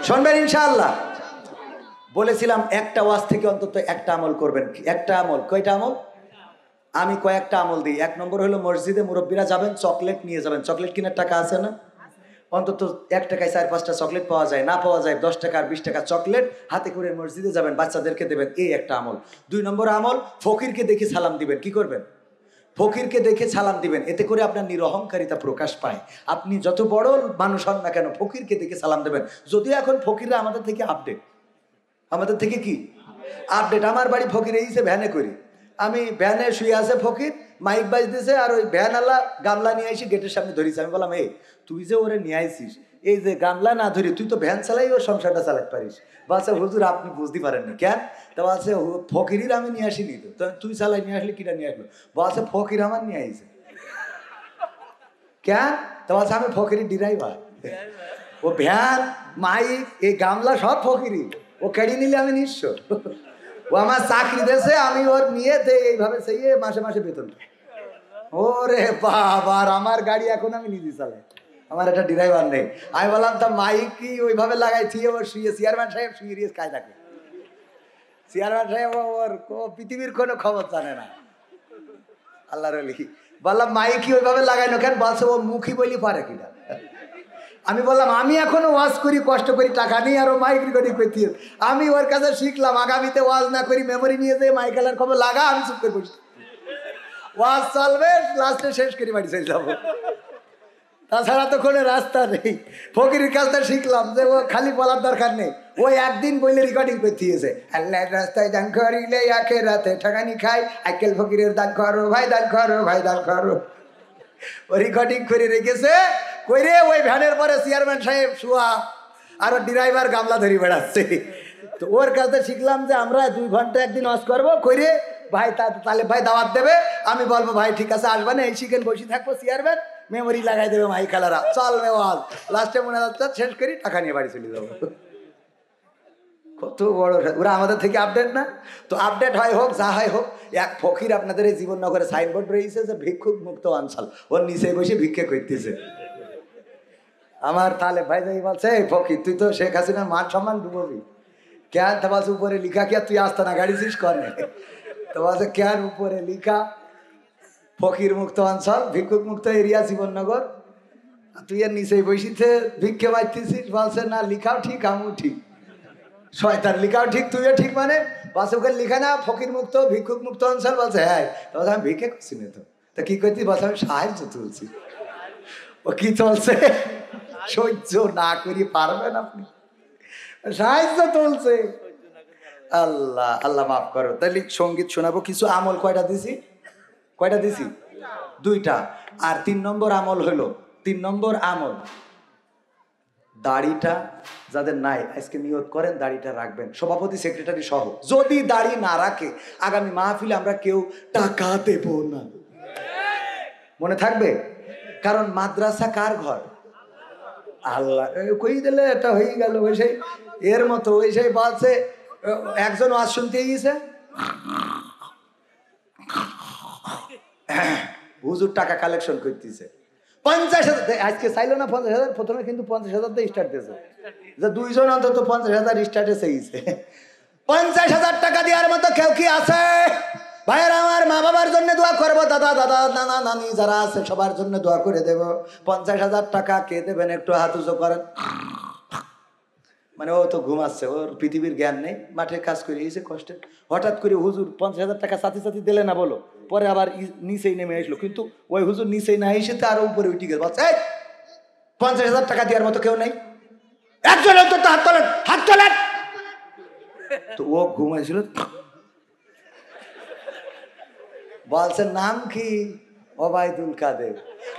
শুনবেন ইনশাআল্লাহ। বলেছিলাম একটা ওয়াজ থেকে অন্তত একটা আমল করবেন। একটা আমল, কয়টা আমল? আমি কয়েকটা আমল দিই। 1 নম্বর হলো মসজিদে মুরব্বীরা যাবেন, চকলেট নিয়ে যাবেন। চকলেট কেনার টাকা আছে না? অন্তত 1 টাকায় 4-5টা চকলেট পাওয়া যায়, না পাওয়া যায় 10 টাকা আর 20 টাকা চকলেট হাতে করে মসজিদে যাবেন, বাচ্চাদেরকে দেবেন, এই একটা আমল। 2 নম্বর আমল, ফকিরকে দেখে সালাম দিবেন। কি করবেন? ফকিরকে দেখে সালাম দিবেন, এতে করে আপনার নিরহংকারিতা প্রকাশ পায়। আপনি যত বড় মানুষ হন না কেন, ফকিরকে দেখে সালাম দেবেন। যদিও এখন ফকিররা আমাদের থেকে আপডেট, আমাদের থেকে কি আপডেট। আমার বাড়ি ফকির এইছে ভ্যানে করি, আমি ভ্যানে শুয়ে আছে ফকির, মাইক বাজ দিছে, আর ওই ভ্যানওয়ালা গামলা নিয়ে আসি গেটের সামনে ধরিস। আমি বললাম, এই তুই যে ওরে নিয়ে আইসিস, এই যে গামলা না ধরি তুই তো ভ্যান চালাই ওর সংসারটা চালাতে পারিস। বলছে হুজুর আপনি বুঝতে পারেননি কেন? তা বলছে ফকির আমি নিয়ে আসিনি তো, তুই চালাই নিয়ে আসলি কিনা নিয়ে আসলো? বলছে ফকির আমার নিয়ে আইছে। কেন? তা বলছে আমি ফকিরের ড্রাইভার, ও ভ্যান মাইক এই গামলা সব ফকিরি, ও কেড়ে নিলে আমি নিঃস্ব। ও আমার চাকরি দেশে, আমি ওর নিয়ে দেই এইভাবে সেই মাসে মাসে বেতন। ওরে বাবা, আমার গাড়ি এখন আমি নিজে চালাই, আমার একটা ড্রাইভার নেই। আমি বললাম তা মাইক কি ওইভাবে লাগাইছি? ওর শুয়ে চেয়ারম্যান সাহেব শুয়ে রিয়েছে কাজ থাকে, চেয়ারম্যান সাহেব ওর পৃথিবীর কোনো খবর জানে না। আল্লাহর ওলি বললাম মাইক কি ওইভাবে লাগাইনো কেন? বলছে ও মুখী বলি পারে কিনা। আমি বললাম আমি এখনো ওয়াজ করি, কষ্ট করি, টাকা নেই, আর ও মাইক রেকর্ডিং করতে। আমি ওর কাছে শিখলাম আগামীতে ওয়াজ না করি, মেমোরি নিয়ে যাই মাইকেলের খবর লাগা, আমি চুপ করে বসি, ওয়াজ চলবে, লাস্টে শেষ করে বাড়ি চলে যাবো। তাছাড়া তো কোনো রাস্তা নেই। ফকিরের কাজটা শিখলাম যে ও খালি বলার দরকার নেই, ওই একদিন বইলে রেকর্ডিং করতে দিয়েছে। আল্লাহ রাস্তায় দান করিলে আখের রাতে ঠাকানি খাই, আইকেল ফকিরের দান করো ভাই, দান করো ভাই, দান করো। ও রেকর্ডিং করে রেখেছে, কইরে ওই ভ্যানের পরে চেয়ারম্যান সাহেব শুয়া, আর ড্রাইভার গামলা ধরে বেড়াচ্ছে। তো ওর কাছে শিখলাম যে আমরা 2 ঘন্টা একদিন ওয়াজ করবো, কইরে ভাই তাহলে ভাই দাওয়াত দেবে, আমি বলবো ভাই ঠিক আছে আসবে না, এই শিখেন বসে থাকবো, চেয়ারম্যান মেমোরি লাগাই দেবে মাই খেলারা, চলবে ওয়াজ, লাস্টে মনে হচ্ছে শেষ করি টাকা নিয়ে বাড়ি চলে যাবো। কত বড় ওরা আমাদের থেকে আপডেট না? তো আপডেট হয় হোক, যা হয় হোক, এক ফকির আপনাদের এই জীবননগরে সাইনবোর্ড রয়েছে যে ভিক্ষুক মুক্ত অঞ্চল, ওর নিচে বসে ভিক্ষে করতেছে। আমার তাহলে ভাই যাই বলছে, এই ফকির তুই তো শেখ হাসিনার মান সম্মান ডুববি কেন? তা বলছে উপরে লিখা কি তুই আসতে না গাড়ি শেষ করে? তো বলছে কেন উপরে লিখা ফকির মুক্ত অঞ্চল, ভিক্ষুক মুক্ত এরিয়া জীবননগর, তুই এর নিচে বসিতে ভিক্ষে মারতেছিস? বলছে না লিখাও ঠিক আমিও ঠিক। শয়তান, লিখাও ঠিক তুইও ঠিক মানে? বলছে ওকে লিখা না ফকির মুক্ত ভিক্ষুক মুক্ত অঞ্চল। বলছে হ্যাঁ। বলছে আমি ভিক্ষে করছি না তো। তা কি করছি? বলছে আমি সাহায্য তুলছি। ও কি চলছে? সহ্য না করি পারবেন আপনি? সাহায্য তুলছে। আল্লাহ আল্লাহ মাফ করো। তাহলে সঙ্গীত শোনাবো কিছু। আমল কয়টা দিছি? কয়টা দিছি? 2টা। আর 3 নম্বর আমল হলো, 3 নম্বর আমল দাড়িটা যাদের নাই আজকে নিয়ত করেন দাড়িটা রাখবেন, সভাপতি সেক্রেটারি সহ। যদি দাড়ি না রাখে আগামী মাহফিলে আমরা কেউ টাকা দেব না, মনে থাকবে। কারণ মাদ্রাসা কার ঘর? আল্লাহ। কই দিলে এটা হয়ে গেল ওই সেই এর মতো। ওই সেই বলছে একজন ওয়াজ শুনতে গিয়েছে, হুজুর টাকা কালেকশন করতেছে 50,000। আজকে চাইলো না 50,000, প্রথমে কিন্তু 50,000 দিয়ে স্টার্ট দিয়েছে, যে 2 জন অন্তত 50,000 স্টার্টে চেয়েছে। 50,000 টাকা দেওয়ার মতো কেউ কি আছে? ভাইয়ের আমার, মা বাবার জন্য দোয়া করবো, দাদা দাদা নানা নানি যারা আছে সবার জন্য দোয়া করে দেব। 50,000 টাকা কে দেবেন? একটু হাত উঁচু করেন। মানে ও তো ঘুমাচ্ছে, ওর পৃথিবীর জ্ঞান নেই, মাঠে কাজ করে এসে কষ্টে। হঠাৎ করে হুজুর 50,000 টাকা সাথে সাথে দিলে না বলো, পরে আবার নিচেই নেমে আসলো। কিন্তু ওই হুজুর নিচেই না এসে তো আরো উপরে উঠে গেছে। বলছে 50,000 টাকা দেওয়ার মতো কেউ নেই, একজন অন্তত হাত তোলেন, হাত তোলেন। তো ও ঘুমাইছিল। বলছে নাম কি? ওবায়দুল কাদের।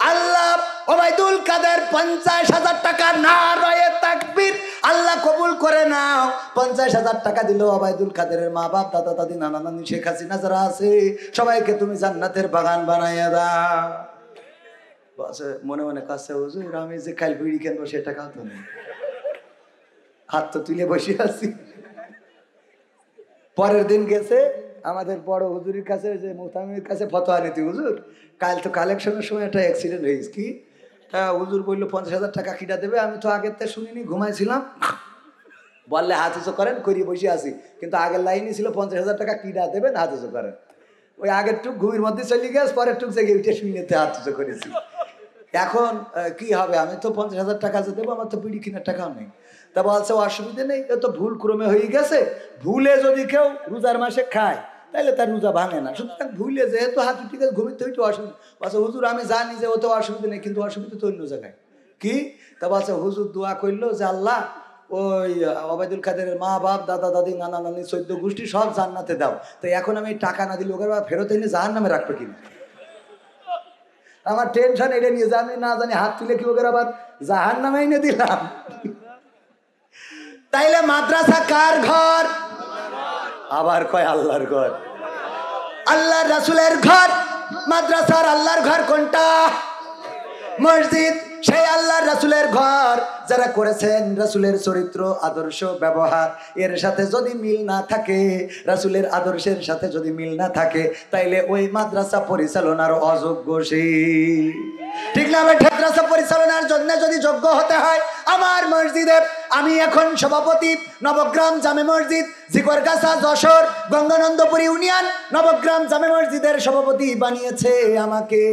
আল্লাহ ওবায়দুল কাদের 50,000 টাকা নারায়ে তাকবীর, আল্লাহ কবুল করে নাও। 50,000 টাকা দিল ওবায়দুল কাদেরের মা বাপ, দাদা দাদি নানা নানি শেখ হাসিনা যারা আছে সবাইকে তুমি জান্নাতের বাগান বানাইয়া দাও। বলছে মনে মনে কাছে, হুজুর আমি যে কাল বিড়ি কিনবো সে টাকা তো নেই, হাত তো তুলে বসে আছি। পরের দিন গেছে আমাদের বড় হুজুরের কাছে, যে মুহতামিমের কাছে ফতোয়া নিতে। হুজুর কাল তো কালেকশনের সময় একটা অ্যাক্সিডেন্ট হয়েছে, কি তা? হুজুর বললো 50,000 টাকা কিটা দেবে। আমি তো আগের থেকে শুনিনি, ঘুমাইছিলাম। বললে হাত উঁচু করেন, করিয়ে বসে আছি। কিন্তু আগের লাইনই ছিল 50,000 টাকা কিটা দেবেন, হাত উঁচু করেন। ওই আগের টুক ঘুমির মধ্যে চলে গেছে, পরের টুক জেগে উঠে শুনেতে হাত উঁচু করেছি। এখন কি হবে? আমি তো 50,000 টাকা যে দেবো, আমার তো বিড়ি কেনার টাকাও নেই। তা বলছে অসুবিধা নেই, এ তো ভুল ক্রমে হয়ে গেছে। ভুলে যদি কেউ রোজার মাসে খায় তাইলে তার রোজা ভাঙে না। সুতরাং ভুলে যেহেতু হাত ঠিক আছে ঘুমিতে হইতে অসুবিধা, আচ্ছা হুজুর আমি জানি যে ওতে অসুবিধা নেই, কিন্তু অসুবিধা তো অন্য জায়গায়। কি তা বলছে হুজুর দোয়া করলো যে আল্লাহ ওই ওবায়দুল কাদেরের মা বাপ দাদা দাদি নানা নানি 14 গোষ্ঠী সব জান্নাতে দাও। তো এখন আমি টাকা না দিলে ওকে ফেরত এনে জাহান্নামে রাখবে কিনা। আমার টেনশন এটা নিয়ে যে আমি না জানি হাত তুলে কি ওকে আবার জাহান্নামে এনে দিলাম। তাইলে মাদ্রাসা কার ঘর? আবার কয় আল্লাহর ঘর। আল্লাহর রাসূলের ঘর। মাদ্রাসার আল্লাহর ঘর কোনটা? মসজিদ। সেই আল্লাহর রাসূলের ঘর যারা করেছেন, রাসূলের চরিত্র আদর্শ ব্যবহার এর সাথে যদি মিল না থাকে, রাসূলের আদর্শের সাথে যদি মিল না থাকে, তাইলে ওই মাদ্রাসা পরিচালনার অযোগ্য সে। ঠিক না? মাদ্রাসা পরিচালনার জন্য যদি যোগ্য হতে হয়, আমার মসজিদে আমি এখন সভাপতি, নবগ্রাম জামে মসজিদ, জিকরগাছা যশোর গঙ্গানন্দপুর ইউনিয়ন নবগ্রাম জামে মসজিদের সভাপতি বানিয়েছে আমাকে।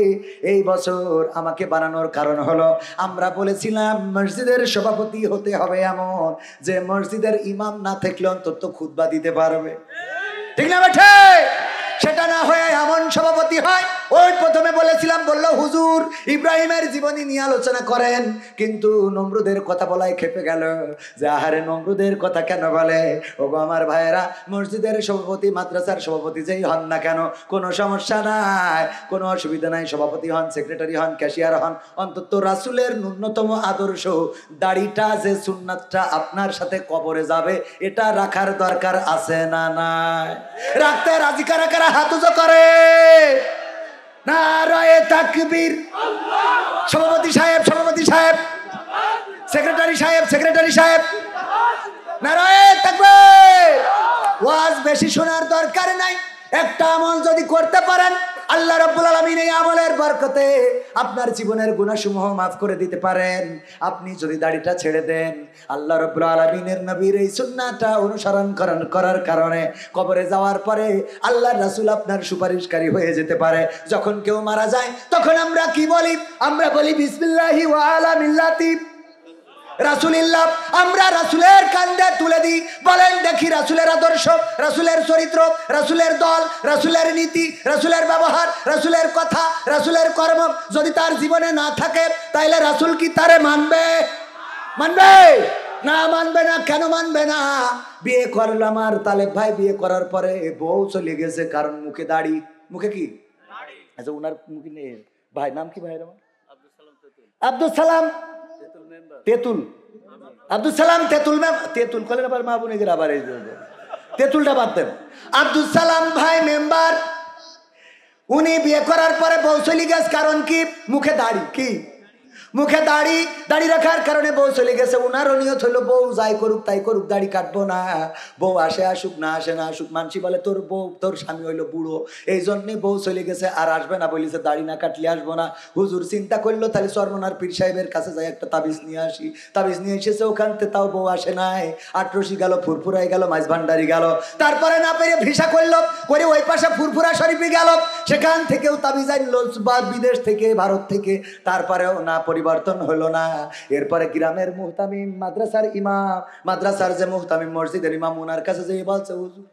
এই বছর আমাকে বানানোর কারণ হলো আমরা বলেছিলাম মসজিদের সভাপতি হতে হবে এমন যে মসজিদের ইমাম না থাকলে অন্তত খুতবা দিতে পারবে। ঠিক না বেঠে? সেটা না হয়ে এমন সভাপতি হয়। ওই প্রথমে বলেছিলাম, বললো হুজুর ইব্রাহিমের জীবনী নিয়ে আলোচনা করেন, কিন্তু নমরুদের কথা বলাই খেপে গেল যে আহারে নমরুদের কথা কেন বলে। ওগো আমার ভাইয়েরা, মসজিদের সভাপতি মাদ্রাসার সভাপতি যেই হন না কেন কোনো সমস্যা নাই, কোনো অসুবিধা নাই। সভাপতি হন, সেক্রেটারি হন, ক্যাশিয়ার হন, অন্তত রাসূলের ন্যূনতম আদর্শ দাড়িটা যে সুন্নাতটা আপনার সাথে কবরে যাবে এটা রাখার দরকার আছে না নাই? রাখতে রাজি কারা কারা হাত উঁচু করে? নারায়ে তাকবীর। সভাপতি সাহেব, সভাপতি সাহেব, সেক্রেটারি সাহেব, সেক্রেটারি সাহেব, নারায়ে তাকবীর। ওয়াজ বেশি শোনার দরকার নাই। একটা আমল যদি করতে পারেন, আল্লাহ রাব্বুল আলামিন এই আমলের বরকতে আপনার জীবনের গুনাহসমূহ মাফ করে দিতে পারেন। আপনি যদি দাড়িটা ছেড়ে দেন, আল্লাহ রাব্বুল আলামিনের নবীর এই সুন্নাহটা অনুসরণ করার কারণে কবরে যাওয়ার পরে আল্লাহর রাসূল আপনার সুপারিশকারী হয়ে যেতে পারে। যখন কেউ মারা যায় তখন আমরা কি বলি? আমরা বলি বিসমিল্লাহি ওয়া আলা মিল্লাতি রাসূলিল্লাহ। আমরা রাসূলের কাঁধে তুলে দিই। বলেন দেখি রাসূলের আদর্শ, রাসূলের চরিত্র, রাসূলের দল, রাসূলের নীতি, রাসূলের ব্যবহার, রাসূলের কথা, রাসূলের কর্ম যদি তার জীবনে না থাকে, তাইলে রাসূল কি তারে মানবে? মানবে না? মানবে না। কেন মানবে না? বিয়ে করলো আমার তালেব ভাই, বিয়ে করার পরে বউ চলে গেছে, কারণ মুখে দাড়ি। মুখে কি? আচ্ছা উনার মুখে নেই। ভাই নাম কি? ভাই আব্দুল সালাম তেতুল। আব্দুল সালাম তেতুল। তেতুল কলেন আবার মা বোনের আবার এই তেতুলটা বাদ দেন। আব্দুল সালাম ভাই মেম্বার, উনি বিয়ে করার পরে বউ চলে গেছে, কারণ কি? মুখে দাড়ি। কি? মুখে দাড়ি। দাড়ি রাখার কারণে বউ চলে গেছে। উনারও নিয়ত হলো বউ যাই করুক তাই করুক, দাড়ি কাটবো না। বউ আসে আসুক, না আসে না আসুক, মানসি বলে তোর বউ, তোর স্বামী হইলো বুড়ো, এই জন্যে বউ চলে গেছে, আর আসবে না বলেছে, দাড়ি না কাটলে আসবো না। হুজুর চিন্তা করলো তাহলে চরমনার পীর সাহেবের কাছে যাই একটা তাবিজ নিয়ে আসি। তাবিজ নিয়ে এসেছে, ওখানতে তাও বউ আসে নাই। আটরসি গেল, ফুরফুরাই গেল, মাইজ ভান্ডারি গেল। তারপরে না পেরে ভিসা করলো, করে ওই পাশে ফুরফুরা শরীফে গেল, সেখান থেকেও তাবিজ আনলো বা বিদেশ থেকে, ভারত থেকে, তারপরেও না পরিবর্তন হলো না। এরপরে গ্রামের মুহতামিম, মাদ্রাসার ইমাম, মাদ্রাসার যে মুহতামিম মসজিদের ইমাম, ওনার কাছে যে বলছে হুজুর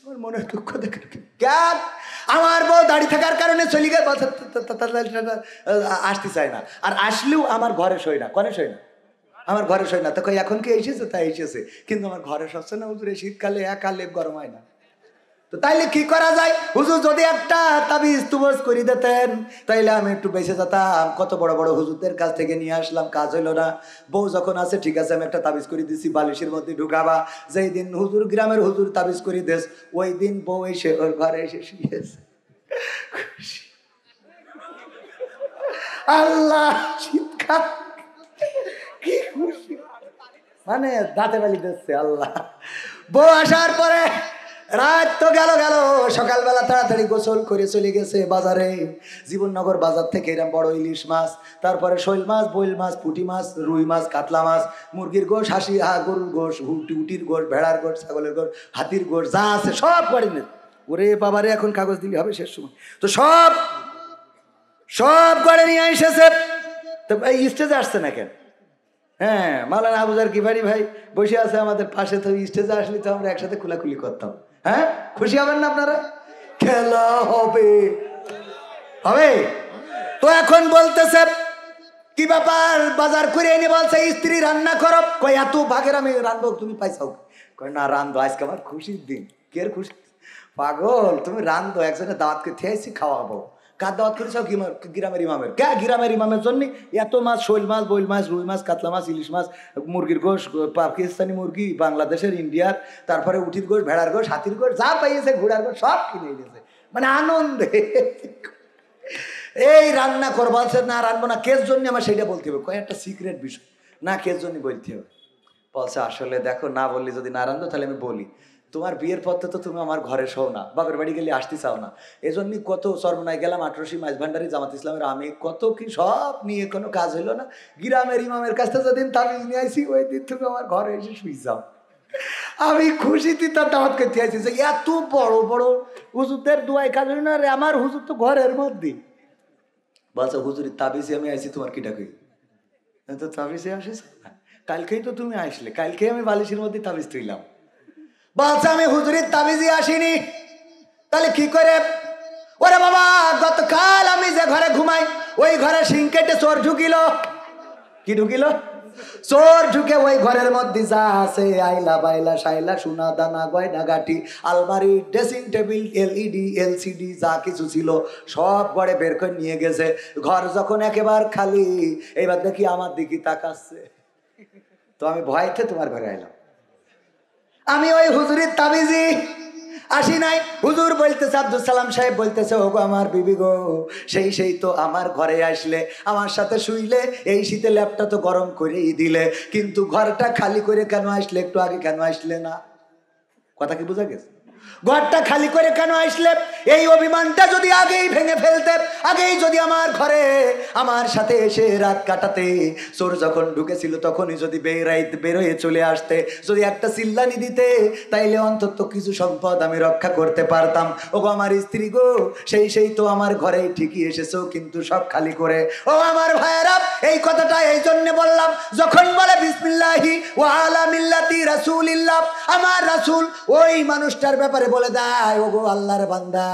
আমার মনে দুঃখ দেখে কেন আমার বউ দাড়ি থাকার কারণে চলে গেছে, আসতে চায় না, আর আসলেও আমার ঘরে শোয় না। কনে শোয় না? আমার ঘরে শোয় না। তো কই এখন কি এসেছে? তাই এসেছে, কিন্তু আমার ঘরে সচ্ছে না হুজুর, শীতকালে একা লেপ গরম হয় না। তো তাইলে কি করা যায়? হুজুর যদি একটা তাবিজ তুবজ করে দিতেন তাইলে আমি একটু বেঁচে যেতাম। কত বড় বড় হুজুরদের কাছ থেকে নিয়ে আসলাম, কাজ হইলো না। বউ যখন আছে ঠিক আছে, আমি একটা তাবিজ করে দিছি, বালিশের মধ্যে ঢুকাবা। যেই দিন হুজুর, গ্রামের হুজুর তাবিজ করে দেশ, ওই দিন বউ এসে ওর ঘরে এসে শুয়েছে। আল্লাহ, শীতকাল কি খুশি, মানে দাঁতে বালি দিচ্ছে আল্লাহ। বউ আসার পরে রাত তো গেল, সকালবেলা তাড়াতাড়ি গোসল করে চলে গেছে বাজারে, জীবননগর বাজার থেকে এরকম বড় ইলিশ মাছ, তারপরে শৈল মাছ, বইল মাছ, পুঁটি মাছ, রুই মাছ, কাতলা মাছ, মুরগির গোশ, গরুর গোশ, উটির গোশ, ভেড়ার গোশ, ছাগলের গোশ, হাতির গোশ, যা আছে সব গাড়ি নেই। ওরে বাবারে, এখন কাগজ দিলে হবে শেষ সময়। তো সব গাড়ি নিয়ে এসেছে। তো এই স্টেজে আসছে না কেন? হ্যাঁ, মাওলানা আবুজার কিফারি ভাই বসে আছে আমাদের পাশে। তো স্টেজে আসলে তো আমরা একসাথে খোলাখুলি করতাম। হ্যাঁ, খুশি হবেন না আপনারা? খেলা হবে হবে। তো এখন বলতেছে কি ব্যাপার, বাজার করে এনে বলছে স্ত্রী রান্না করো। কই এত ভাগের আমি রান্ধবো, তুমি পাইছাও? কই না রান্ধো, আজকে আমার খুশির দিন। কে খুশি? পাগল, তুমি রান্ধো, একজনের দাওয়াতকে খেয়েছি, খাওয়াবো। কার দাওয়াত করেছাও? গ্রামের ইমামের। কে গ্রামের ইমামের জন্য এত মাছ, শৈল মাছ, বইল মাছ, রুই মাছ, কাতলা মাছ, ইলিশ মাছ, মুরগির গোশ, পাকিস্তানি মুরগি, বাংলাদেশের, ইন্ডিয়ার, তারপরে উঠির গোশ, ভেড়ার গোশ, হাতির গোশ, যা পাইয়েছে, ঘোড়ার গোশ, সব কিনে এনেছে, মানে আনন্দে। এই রান্না করবো, না রানবো না, কেস জন্য আমার সেটা বলতে হবে। কয়েকটা সিক্রেট বিষয় না, কেস জন্য বলতে হবে। বলছে আসলে দেখো, না বললি যদি না রান্ধো তাহলে আমি বলি, তোমার বিয়ের পথে তো তুমি আমার ঘরে শো না, বাপের বাড়ি গেলে আসতে চাও না, এজন্যই কত সর্বনায় গেলাম, 18 মাইজ ভান্ডারি, জামাত ইসলামের আমি, কত কি সব নিয়ে কোনো কাজ হইলো না। গ্রামের ইমামের কাছ থেকে যেদিন তাবিজ নিয়ে আইসি, ওই দিন তুমি আমার ঘরে এসে শুই যাও। আমি খুশিতে তার দাওয়াত করতে আইছি যে এত বড় বড় হুজুরদের দুয়াই কাজ হইল না রে, আমার হুজুর তো ঘরের মধ্যে। বলছে হুজুরের তাবিজে আমি আইসি, তোমার কিটা কই? তো তাবিজে আসিস, কালকেই তো তুমি আসলে, কালকে আমি বালিশের মধ্যে তাবিজ তুইলাম। বলছে আমি হুজুরের তাবিজে আসিনি, তাহলে কি করে? ওরে বাবা, গতকাল আমি যে ঘরে ঘুমাই ওই ঘরে সিং কেটে চোর ঢুকিল। কি ঢুকিল? চোর ঢুকে ওই ঘরের মধ্যে যা আছে, আইলা বাইলা শাইলা সোনা দানা গয়না গাটি, আলমারি, ড্রেসিং টেবিল, এলইডি এলসিডি যা কিছু ছিল সব ঘরে বের করে নিয়ে গেছে। ঘর যখন একেবারে খালি, এইবার দেখি আমার দিকে তাকাচ্ছে। তো আমি ভয়তে তোমার ঘরে আইলাম। আমি ওই হুজুরের তাবিজি আসি নাই। হুজুর বলতেছে, আব্দুল সালাম সাহেব বলতেছে, ও গো আমার বিবি গো, সেই তো আমার ঘরে আসলে, আমার সাথে শুইলে, এই শীতে ল্যাপটা তো গরম করেই দিলে, কিন্তু ঘরটা খালি করে কেন আসলে? একটু আগে কেন আসলে না? কথা কি বোঝা গেছে? ঘরটা খালি করে কেন আসলে? এই অভিমানটা যদি আগেই ভেঙে ফেলতে, আগেই যদি আমার ঘরে আমার সাথে এসে রাত কাটাতে, চোর যখন ঢুকেছিল তখনই যদি বেরোয় চলে আসতে, যদি একটা চিল্লানি দিতে, তাইলে অন্তত কিছু সম্পদ আমি রক্ষা করতে পারতাম। ওগো আমার স্ত্রী গো, সেই তো আমার ঘরে ঠিকই এসেছো, কিন্তু সব খালি করে। ও আমার ভাইয়েরা, এই কথাটা এই জন্য বললাম, যখন বলে বিসমিল্লাহি ওয়া আলা মিল্লাতি রাসূলিল্লাহ, আমার রাসূল ওই মানুষটার ব্যাপারে বলে দেয়, ওগো আল্লাহর বান্দা,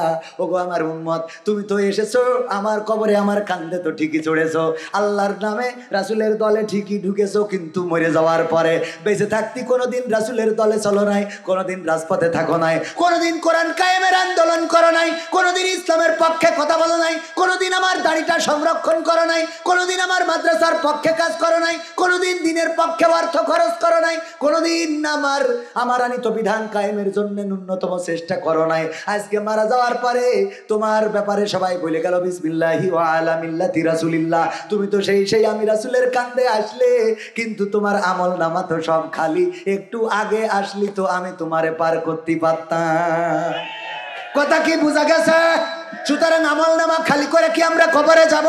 ওগো আমার উম্মত, তুমি তো এসেছো আমার কবরে, আমার কান্দে তো ঠিকই চড়েছো, আল্লাহর নামে রাসূলের দলে ঠিকই ঢুকেছো, কিন্তু মরে যাওয়ার পরে বেঁচে থাকতে কোনোদিন রাসূলের দলে চলো নাই, কোনোদিন রাজপথে থাকো নাই, কোনোদিন কোরআন কায়েমের আন্দোলন করো নাই, কোনোদিন ইসলামের পক্ষে কথা বলো নাই, কোনোদিন আমার দাড়িটা সংরক্ষণ করো নাই, কোনোদিন আমার মাদ্রাসার পক্ষে কাজ করো নাই, কোনোদিন দিনের পক্ষে অর্থ খরচ করো নাই, কোনোদিন আমার আনিত বিধান কায়েমের জন্য ন্যূনতম চেষ্টা করো নাই। আজকে মারা যাওয়ার পরে তোমার ব্যাপারে সবাই বলে গেল বিসমিল্লাহি ওয়া আলা মিল্লাতি রাসূলিল্লাহ, তুমি তো সেই আমি রাসূলের কান্দে আসলে, কিন্তু তোমার আমল নামা তো সব খালি, একটু আগে আসলি তো আমি তোমারে পার করতে পারতাম। কথা কি বোঝা গেছে? সুতরাং আমল নামা খালি করে কি আমরা কবরে যাব?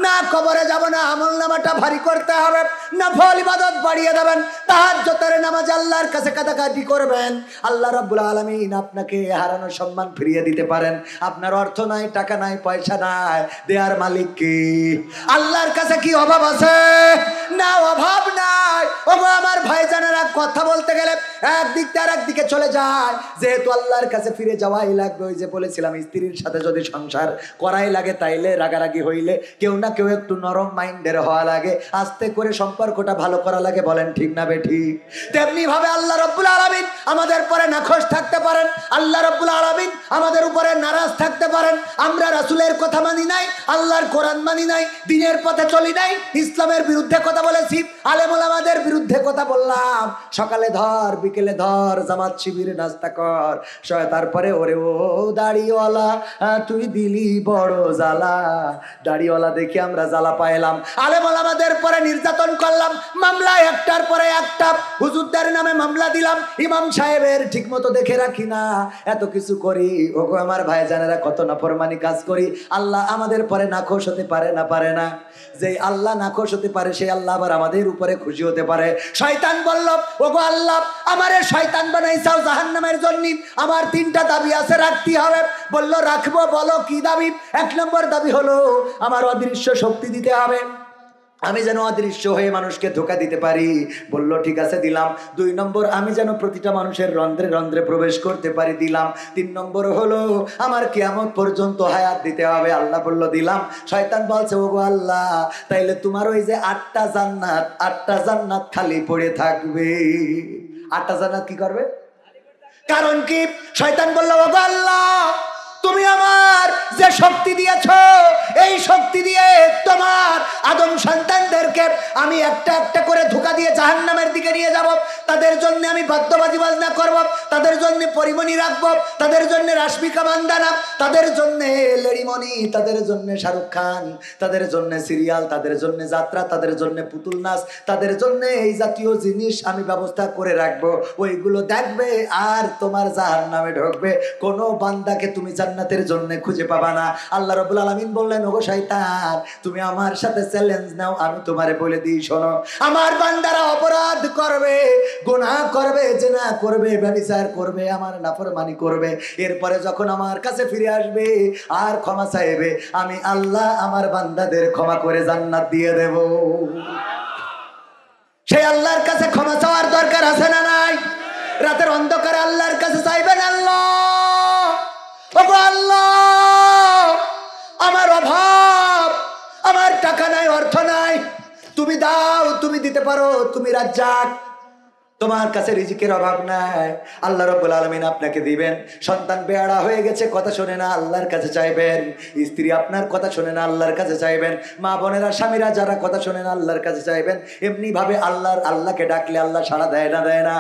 না, কবরে যাব না, আমল নামাটা ভারী করতে হবে। নফল ইবাদত বাড়িয়ে দেবেন, তাহাজ্জুদের নামাজ আল্লাহর কাছে কাটাকাটি করবেন, আল্লাহ রাব্বুল আলামিন আপনাকে হারানো সম্মান ফিরিয়ে দিতে পারেন। আপনার অর্থ নাই, টাকা নাই, পয়সা নাই, দেয়ার মালিক কি? আল্লাহর কাছে কি অভাব আছে? না, অভাব নাই। ওগো আমার ভাইজানেরা, কথা বলতে গেলে একদিক থেকে আরেকদিকে চলে যায়, যেহেতু আল্লাহর কাছে ফিরে যাওয়াই লাগবে। ওই যে বলেছিলাম, স্ত্রীর সাথে যদি সংসার করাই লাগে, তাইলে রাগারাগি হইলে কেউ না কেউ একটু নরম মাইন্ডের হওয়া লাগে, আস্তে করে সম্পর্কটা ভালো করা লাগে। বলেন ঠিক না বেঠিক? তেমনি ভাবে আল্লাহ রাব্বুল আলামিন আমাদের পরে নাখোশ থাকতে পারেন, আল্লাহ রাব্বুল আলামিন আমাদের উপরে নারাজ থাকতে পারেন। আমরা রাসূলের কথা মানি নাই, আল্লাহর কোরআন মানি নাই, দ্বীনের পথে চলি নাই, ইসলামের বিরুদ্ধে কথা বলেছি, আলেম ওলামাদের বিরুদ্ধে কথা বললাম, সকালে ধর বিকেলে ধর, জামাত শিবিরে নাস্তা কর, তারপরে ওরে ও দাড়িওয়ালা তুই দিলি বড় জ্বালা, দাড়িওয়ালা দেখি আমরা জ্বালা পাইলাম। আলেম ওলামাদের পরে নির্যাতন করলাম, মামলা একটার পরে একটা, হুজুরদের নামে মামলা দিলাম, ইমাম সাহেবের ঠিক মতো দেখে রাখি না, এত কিছু করি। ওগো আমার ভাইজানেরা, কত নাফরমানি কাজ করি। আল্লাহ আমাদের পরে নাখোশ হতে পারে না? পারে না? যে আল্লাহ নাখোশ হতে পারে, সেই আল্লাহ আবার আমাদের উপরে খুশি হতে পারে। শয়তান বলল, ওগো আল্লাহ আমারে শয়তান বানাইছাও জাহান্নামের জন্য, আমার 3টা দাবি আছে, রাখতে হবে। বলল রাখবো, বলো কি দাবি? 1 নম্বর দাবি হলো আমার অদৃশ্য শক্তি দিতে হবে। আমি যেন অদৃশ্য হয়ে মানুষকে ধোকা দিতে পারি। বলল ঠিক আছে দিলাম। 2 নম্বর, আমি যেন প্রতিটা মানুষের রন্ধ্রে রন্ধ্রে প্রবেশ করতে পারি, দিলাম। 3 নম্বর হলো আমার কিয়ামত পর্যন্ত হায়াত দিতে হবে। আল্লাহ বলল দিলাম। শয়তান বলছে ওগো আল্লাহ, তাইলে তোমার ওই যে 8টা জান্নাত খালি পড়ে থাকবে। 8টা জান্নাত কি করবে? কারণ কি? শয়তান বলল ওগো আল্লাহ, তুমি আমার যে শক্তি দিয়েছো, এই শক্তি দিয়ে তোমার আদম সন্তানদেরকে আমি একটা একটা করে ধোঁকা দিয়ে জাহান্নামের দিকে নিয়ে যাব। তাদের জন্য আমি বাদ্যবাজি বাজনা করব, তাদের জন্য পরিমণি রাখবো, তাদের জন্য রাশমিকা বান্দানা, তাদের জন্য লেডিমণি, তাদের জন্য শাহরুখ খান, তাদের জন্য সিরিয়াল, তাদের জন্য যাত্রা, তাদের জন্য পুতুল নাচ, তাদের জন্য এই জাতীয় জিনিস আমি ব্যবস্থা করে রাখবো। ওইগুলো দেখবে আর তোমার জাহান্নামে ঢুকবে। কোনো বান্দাকে তুমি জান্নাতের জন্য খুঁজে পাবা না। আল্লাহ রাব্বুল আলামিন বললেন ওগো শয়তান, তুমি আমার সাথে চ্যালেঞ্জ নাও, আমি তোমারে বলে দিই শোনো, আমার বান্দারা অপরাধ করবে, গুনাহ করবে, জিনা করবে, ব্যভিচার করবে, আমার নাফরমানি করবে, এরপরে যখন আমার কাছে ফিরে আসবে আর ক্ষমা চাইবে, আমি আল্লাহ আমার বান্দাদের ক্ষমা করে জান্নাত দিয়ে দেব। সেই আল্লাহর কাছে ক্ষমা চাওয়ার দরকার আছে না নাই? রাতের অন্ধকারে আল্লাহর কাছে চাইবেন, আল্লাহ ওগো আল্লাহ, আমার অভাব, আমার টাকা নাই, অর্থ নাই, তুমি দাও, তুমি দিতে পারো, তুমি রাজ্জাক, তোমার কাছে রিজিকের অভাব নাই। আল্লাহ রাব্বুল আলামিন আপনাকে দিবেন। সন্তান বেয়াড়া হয়ে গেছে, কথা শোনে না, আল্লাহর কাছে চাইবেন। স্ত্রী আপনার কথা শোনে না, আল্লাহর কাছে চাইবেন। মা বোনেরা, স্বামীরা যারা কথা শোনে না, আল্লাহর কাছে চাইবেন। এমনি ভাবে আল্লাহকে ডাকলে আল্লাহ সাড়া দেয় না? দেয় না?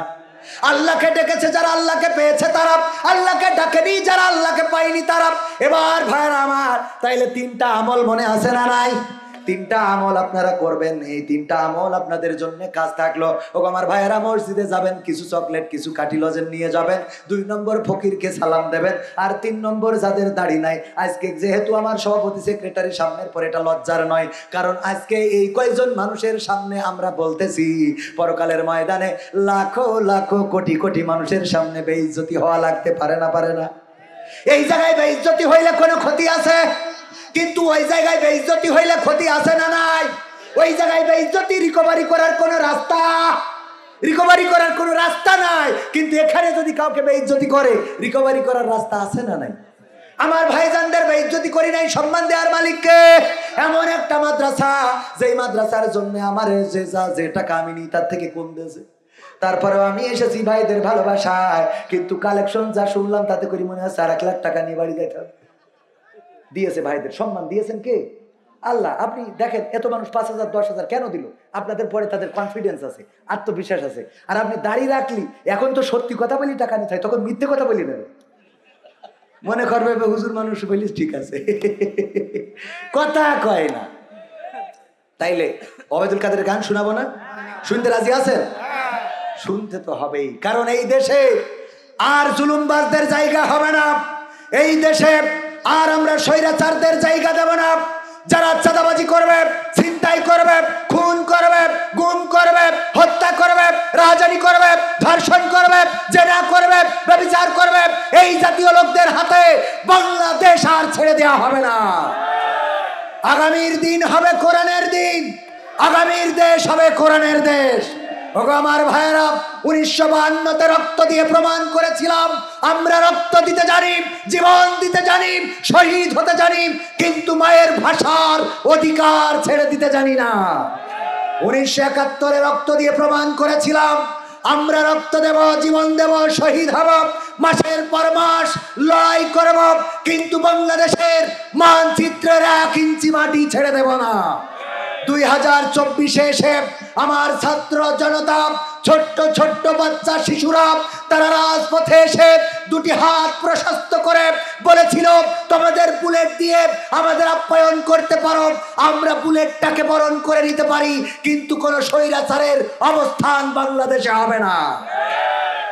আল্লাহকে ডেকেছে যারা আল্লাহকে পেয়েছে তারা, আল্লাহকে ডাকেনি যারা আল্লাহকে পায়নি তারা। এবার ভাইরা আমার, তাইলে 3টা আমল মনে আছে না নাই? 3টা আমল আপনারা করবেন। এই 3টা আমল আপনাদের জন্য কাজ থাকলো। ও আমার ভাইয়েরা, মসজিদে যাবেন, কিছু চকলেট, কিছু কাঠি লজেন নিয়ে যাবেন। 2 নম্বর, ফকিরকে সালাম দেবেন। আর 3 নম্বর, যাদের দাড়ি নাই, আজকে যেহেতু আমার সভাপতি সেক্রেটারি সামনের পর, এটা লজ্জার নয়, কারণ আজকে এই কয়জন মানুষের সামনে আমরা বলতেছি, পরকালের ময়দানে লাখো লাখো কোটি কোটি মানুষের সামনে বেইজ্জতি হওয়া লাগতে পারে না? পারে না? এই জায়গায় বেইজ্জতি হইলে কোনো ক্ষতি আছে, কিন্তু ওই জায়গায় বেইজ্জতি হইলে ক্ষতি আছে না নাই? ওই জায়গায় বেইজ্জতি রিকভারি করার কোনো রাস্তা নাই। কিন্তু এখানে যদি কাউকে বেইজ্জতি করে, রিকভারি করার রাস্তা আছে না নাই? আমার ভাইজানদের বেইজ্জতি করি নাই, সম্মান দেওয়ার মালিককে। এমন একটা মাদ্রাসা, যেই মাদ্রাসার জন্য আমার যে টাকা আমি নিই তার থেকে কম দিয়েছে। তারপরেও আমি এসেছি ভাইদের ভালোবাসায়, কিন্তু কালেকশন যা শুনলাম তাতে করে মনে হয় 4 লাখ টাকা নিয়ে বাড়ি যেতে হবে। দিয়েছে ভাইদের সম্মান দিয়েছেন কে? আল্লাহ। আপনি দেখেন, এত মানুষ 5,000 10,000 কেন দিল? আপনাদের পরে তাদের কনফিডেন্স আছে, আত্মবিশ্বাস আছে। আর আপনি দাঁড়িয়ে রাখলি, এখন তো সত্যি কথা বলি টাকা নিতে হয়, তখন মিথ্যে কথা বলি নেবে, মনে করবে হুজুর মানুষ বলিস, ঠিক আছে, কথা কয় না। তাইলে ওবায়দুল কাদের গান শোনাবো না? শুনতে রাজি আছেন? শুনতে তো হবেই, কারণ এই দেশে আর জুলুমবাজদের জায়গা হবে না। এই দেশে আর আমরা স্বৈরাচারদের জায়গা দেব না। যারা চাঁদাবাজি করবে, ছিনতাই করবে, খুন করবে, গুম করবে, হত্যা করবে, রাহাজানি করবে, ধর্ষণ করবে, জেনা করবে, ব্যভিচার করবে, এই জাতীয় লোকদের হাতে বাংলাদেশ আর ছেড়ে দেওয়া হবে না। আগামীর দিন হবে কোরআনের দিন, আগামীর দেশ হবে কোরআনের দেশ। ওগো আমার ভাইয়েরা, 1952-তে রক্ত দিয়ে প্রমাণ করেছিলাম আমরা রক্ত দিতে জানি, জীবন দিতে জানি, শহীদ হতে জানি, কিন্তু মায়ের ভাষার অধিকার ছেড়ে দিতে জানি না। 1971-এ রক্ত দিয়ে প্রমাণ করেছিলাম আমরা রক্ত দেব, জীবন দেব, শহীদ হব, মাসের পর মাস লড়াই করব, কিন্তু বাংলাদেশের মানচিত্রের 1 ইঞ্চি মাটি ছেড়ে দেব না। 2024-এ এসে আমার ছাত্র জনতা, ছোট্ট ছোট্ট বাচ্চা শিশুরা, তারা রাজপথে এসে 2টি হাত প্রশস্ত করে বলেছিল, তোমাদের বুলেট দিয়ে আমাদের আপ্যায়ন করতে পারো, আমরা বুলেটটাকে বরণ করে নিতে পারি, কিন্তু কোন স্বৈরাচারের অবস্থান বাংলাদেশে হবে না।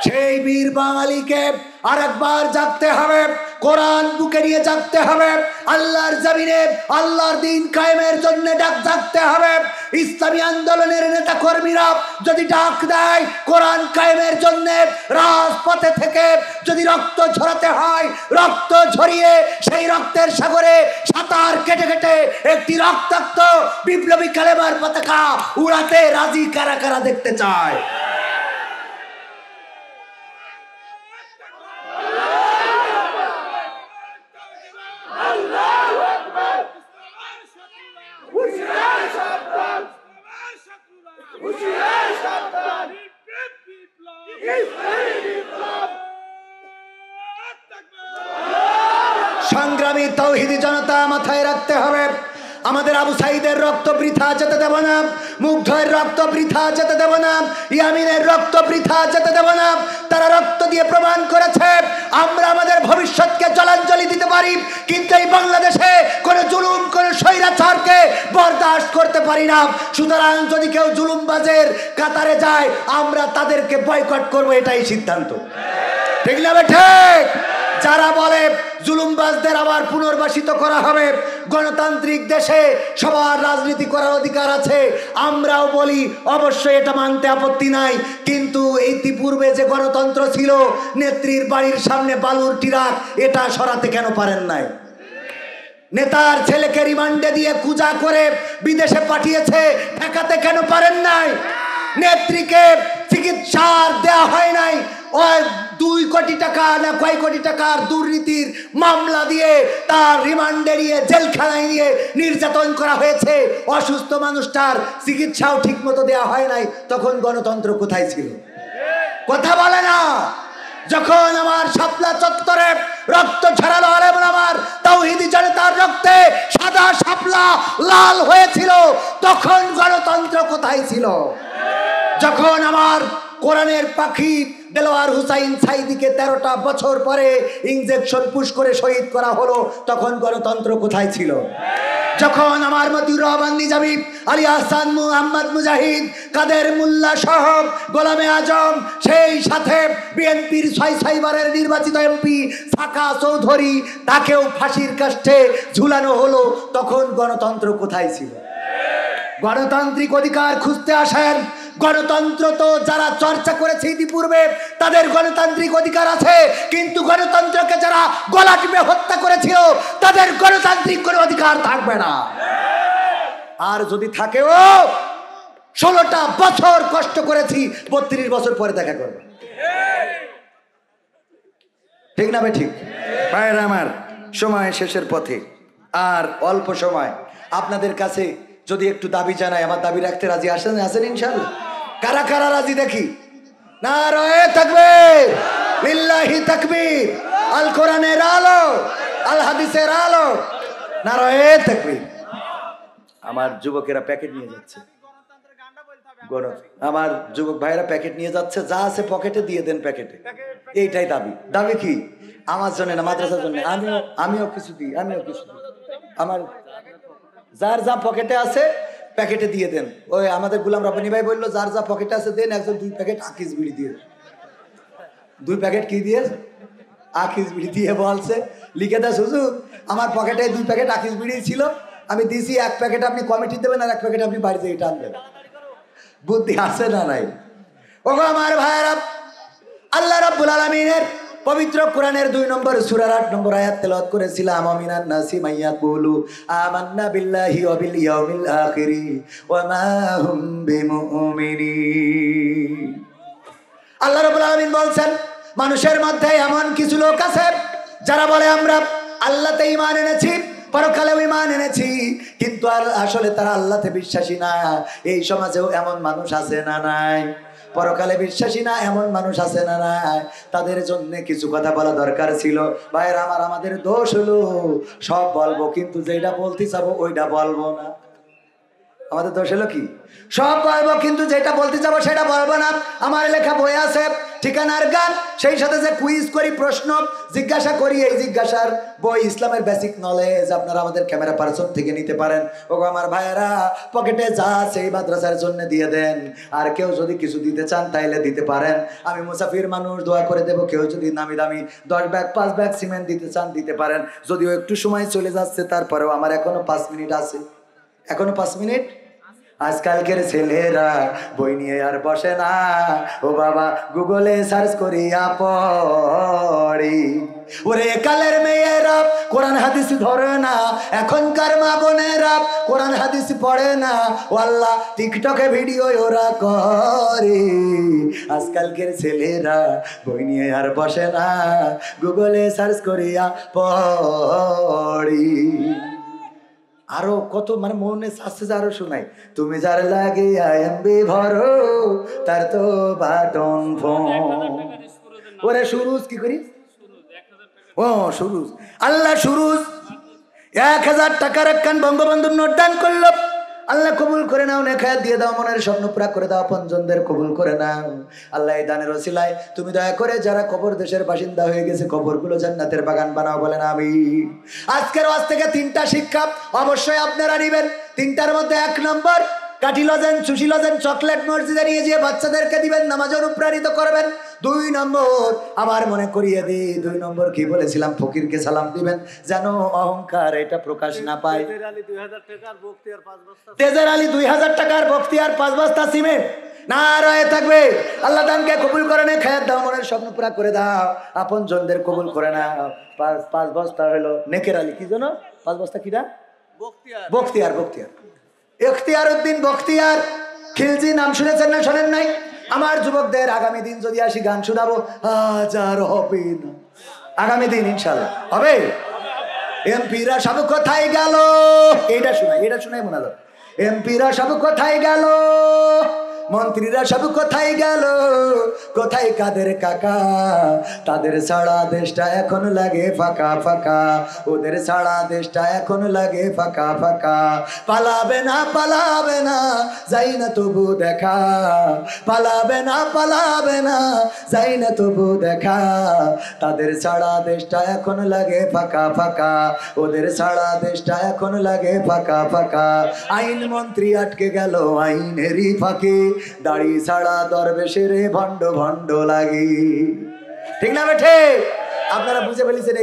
সেই বীর বাঙালিকে আরেকবার জাগতে হবে, কোরআন বুকে নিয়ে জাগতে হবে, আল্লাহর জমিনে আল্লাহর দিন কায়েমের জন্য ডাক জাগতে হবে। ইসলামী আন্দোলনের নেতা কর্মীরা যদি ডাক দেয় কোরআন কায়েমের জন্য রাজপথে থেকে যদি রক্ত ঝরাতে হয়, রক্ত ঝরিয়ে সেই রক্তের সাগরে সাঁতার কেটে কেটে একটি রক্তাক্ত বিপ্লবী কালেমার পতাকা উড়াতে রাজি কারা কারা দেখতে চায়? সংগ্রামী তাওহীদি জনতা, মাথায় রাখতে হবে আমাদের আবু সাঈদের রক্ত বৃথা যেতে দেব না, মুগ্ধের রক্ত বৃথা যেতে দেব না, ইয়ামিনের রক্ত বৃথা যেতে দেব না। তারা রক্ত দিয়ে প্রমাণ করেছে আমরা আমাদের ভবিষ্যৎকে জলাঞ্জলি দিতে পারি, কিন্তু এই বাংলাদেশে কোনো জুলুম, কোনো স্বৈরাচারকে বরদাস্ত করতে পারি না। সুতরাং যদি কেউ জুলুমবাজের কাতারে যায় আমরা তাদেরকে বয়কট করব, এটাই সিদ্ধান্ত। ঠিক না ঠিক? যারা বলে জুলুমবাজদের আবার পুনর্বাসিত করা হবে, গণতান্ত্রিক দেশে সবার রাজনীতি করার অধিকার আছে, আমরাও বলি অবশ্যই এটা মানতে আপত্তি নাই। কিন্তু ইতিপূর্বে যে গণতন্ত্র ছিল, নেত্রীর বাড়ির সামনে বালুর ট্রাক, এটা সরাতে কেন পারেন নাই? নেতার ছেলেকে রিমান্ডে দিয়ে কুজা করে বিদেশে পাঠিয়েছে, ঠেকাতে কেন পারেন নাই? নেত্রীকে চিকিৎসার দেয়া হয় নাই, ওই 2 কোটি টাকা না কয় কোটি টাকার দুর্নীতির মামলা দিয়ে তার রিমান্ডে নিয়ে জেলখানায় নিয়ে নির্যাতন করা হয়েছে। অসুস্থ মানুষটার চিকিৎসাও ঠিক মতো দেওয়া হয় নাই। তখন গণতন্ত্র কোথায় ছিল? কথা বলে না। যখন আমার শাপলা চত্বরে রক্ত ঝরালো আলেম আমার তাওহীদি জনতার রক্তে সাদা শাপলা লাল হয়েছিল, তখন গণতন্ত্র কোথায় ছিল? যখন আমার কোরআনের পাখি দেলোয়ার হুসাইন সাইদিকে 13টা বছর পরে ইনজেকশন পুশ করে শহীদ করা হলো, তখন গণতন্ত্র কোথায় ছিল? যখন আমার মতিউর রহমান নিজামী, আলী আহসান মুহাম্মদ মুজাহিদ, কাদের মোল্লা সহ গোলামে আজম, সেই সাথে বিএনপির 6 বারের নির্বাচিত এমপি সাকা চৌধুরী, তাকেও ফাঁসির কাষ্ঠে ঝুলানো হলো, তখন গণতন্ত্র কোথায় ছিল? গণতান্ত্রিক অধিকার খুঁজতে আসেন। গণতন্ত্র তো যারা চর্চা করেছে ইতিপূর্বে তাদের গণতান্ত্রিক অধিকার আছে, কিন্তু গণতন্ত্রকে যারা গলা টিপে হত্যা করেছিল তাদের গণতান্ত্রিক কোনো অধিকার থাকবে না। আর যদি থাকেও 16টা বছর কষ্ট করেছি, 32 বছর পরে দেখা করবে। ঠিক না ভাই? ঠিক ভাইরা আমার, সময় শেষের পথে, আর অল্প সময়। আপনাদের কাছে যদি একটু দাবি জানাই, আমার দাবি রাখতে রাজি আছেন ইনশাআল্লাহ? কারা কারা রাজি দেখি? নারায়ে তাকবীর, লিল্লাহি তাকবীর, আল কোরআনের আলো, আল হাদিসের আলো, নারায়ে তাকবীর। আমার যুবকেরা প্যাকেট নিয়ে যাচ্ছে, আমার যুবক ভাইরা প্যাকেট নিয়ে যাচ্ছে, যা আছে পকেটে দিয়ে দেন প্যাকেটে। এইটাই দাবি। দাবি কি? আমার জন্য না, মাদ্রাসার জন্য। আমিও কিছু দিই, আমার যার যা পকেটে আছে প্যাকেটে দিয়ে দেন। ওই আমাদের গুলাম রব্বানী ভাই বললো যার যা পকেটে আছে দেন, একজন 2 প্যাকেট আকিস বিড়ি দিয়ে, 2 প্যাকেট কি দিয়ে? আকিস বিড়ি দিয়ে বলছে লিখে দেয় হুজুর আমার পকেটে 2 প্যাকেট আকিস বিড়ি ছিল, আমি দিছি, 1 প্যাকেট আপনি কমিটি দেবেন আর 1 প্যাকেট আপনি বাড়িতে এটা আনবেন। বুদ্ধি আছে না নাই? ওগো আমার ভাইয়েরা, আল্লাহ রাব্বুল আলামিনের পবিত্র কোরআনের 2 নম্বর সূরার 8 নম্বর আয়াত তেলাওয়াত করেছিলাম। আমিনান নাসি মাইয়াকুলু আমান্না বিল্লাহি ওয়া বিল ইয়াউমিল আখির ওয়া মা হুম বিমুমিনিন। আল্লাহ রাব্বুল আলামিন বলছেন, মানুষের মধ্যে এমন কিছু লোক আছে যারা বলে আমরা আল্লাহতে ঈমান এনেছি, পরকালেও ঈমান এনেছি, কিন্তু আর আসলে তারা আল্লাহতে বিশ্বাসী না। এই সমাজেও এমন মানুষ আছে না নাই? পরকালে বিশ্বাসী না এমন মানুষ আছে না নাই? তাদের জন্য কিছু কথা বলা দরকার ছিল। ভাইরা আমার, আমাদের দোষ হলো সব বলবো, কিন্তু যেটা বলতে চাবো ওইটা বলবো না। আমাদের দোষ হলো কি? সব বলবো কিন্তু যেটা বলতে চাবো সেটা বলবো না। আমার লেখা বই আছে ঠিকানার গান, সেই সাথে যে কুইজ করি, প্রশ্ন জিজ্ঞাসা করি, এই জিজ্ঞাসার বই ইসলামের বেসিক নলেজ আপনারা আমাদের ক্যামেরা পার্সন থেকে নিতে পারেন। ওগো আমার ভাইয়েরা, পকেটে যা আছে এই মাদ্রাসার জন্য দিয়ে দেন, আর কেউ যদি কিছু দিতে চান তাইলে দিতে পারেন। আমি মুসাফির মানুষ, দোয়া করে দেবো। কেউ যদি নামি দামি 10 ব্যাগ 5 ব্যাগ সিমেন্ট দিতে চান দিতে পারেন। যদিও একটু সময় চলে যাচ্ছে, তারপরেও আমার এখনো 5 মিনিট আছে, এখনো 5 মিনিট আজকালকের ছেলেরা বই নিয়ে আর বসে না, ও বাবা গুগলে সার্চ করিয়া পড়ি। ওরে কালের মেয়েরা কোরআন হাদিস ধরে না, এখনকার মা বোনেরা কোরআন হাদিস পড়ে না, ও আল্লাহ টিকটকে ভিডিও ওরা করে। আজকালকের ছেলেরা বই নিয়ে আর বসে না, গুগলে সার্চ করিয়া পড়ি। আরো কত মানে মনে আসছে যে আরো শোনাই, তুমি যার লাগে এমবি ভরো তার তো বাটন ফোন। ওরে সুরুজ কি করি, ও সুরুজ, আল্লাহ সুরুজ 1000 টাকার একখান বঙ্গবন্ধুর নোট দান করলো। আল্লাহ কবুল করে নাও, নেখায়াত দিয়ে দাও, মনের স্বপ্ন পুরা করে দাও, আপনজনদের কবুল করে নাও। আল্লাহ এই দানের ওসিলায় তুমি দয়া করে যারা কবর দেশের বাসিন্দা হয়ে গেছে কবরগুলো জান্নাতের বাগান বানাও, বলেন আমিন। আজকের ওয়াজ থেকে 3টা শিক্ষা অবশ্যই আপনারা নেবেন। 3টার মধ্যে 1 নম্বর কাঠি লজেন, সুশি লজেন, চকলেট মসজিদে নিয়ে যেয়ে বাচ্চাদেরকে দিবেন, নামাজে অনুপ্রাণিত করবেন। 2 নম্বর আমার মনে করিয়ে দিই, 2 নম্বর কি বলেছিলাম, ফকিরকে সালাম দিবেন যেন অহংকার এটা প্রকাশ না পায়। তেজের আলী 2000 টাকার বখতিয়ার 5 বস্তা সিমেন্ট না রয়ে থাকবে। আল্লাহ দানকে কবুল করে নে, খায়াত দাও, মনের স্বপ্ন পুরা করে দাও, আপন জনদের কবুল করে নাও। 5 বস্তা হলো নেকের আলী, কি জানো 5 বস্তা কিনা বখতিয়ার, বখতিয়ার ইখতিয়ার উদ্দিন বখতিয়ার খিলজি, নাম শুনেছেন না শোনেন নাই? আমার যুবকদের আগামী দিন যদি আসি গান শোনাবো, আজ আর হবে না, আগামী দিন ইনশাল্লাহ হবে। এমপিরা সব কোথায় গেল, এটা শোনাই মনে হলো। এমপিরা সব কোথায় গেল, মন্ত্রীরা সব কোথায় গেল, কোথায় কাদের কাকা, তাদের ছাড়া দেশটা এখন লাগে ফাঁকা ফাঁকা, ওদের ছাড়া দেশটা এখন লাগে ফাঁকা ফাঁকা। পালাবে না পালাবে না যাই না তবু দেখা, পালাবে না পালাবে না যাই না তবু দেখা, তাদের ছাড়া দেশটা এখন লাগে ফাঁকা ফাঁকা, ওদের ছাড়া দেশটা এখন লাগে ফাঁকা ফাঁকা। আইন মন্ত্রী আটকে গেল আইনেরই ফাঁকে, দাড়ি ছাড়া দরবেশের ভণ্ড ভণ্ড লাগি। ঠিক না বেঠে? আপনারা বুঝে ফেলেছেন।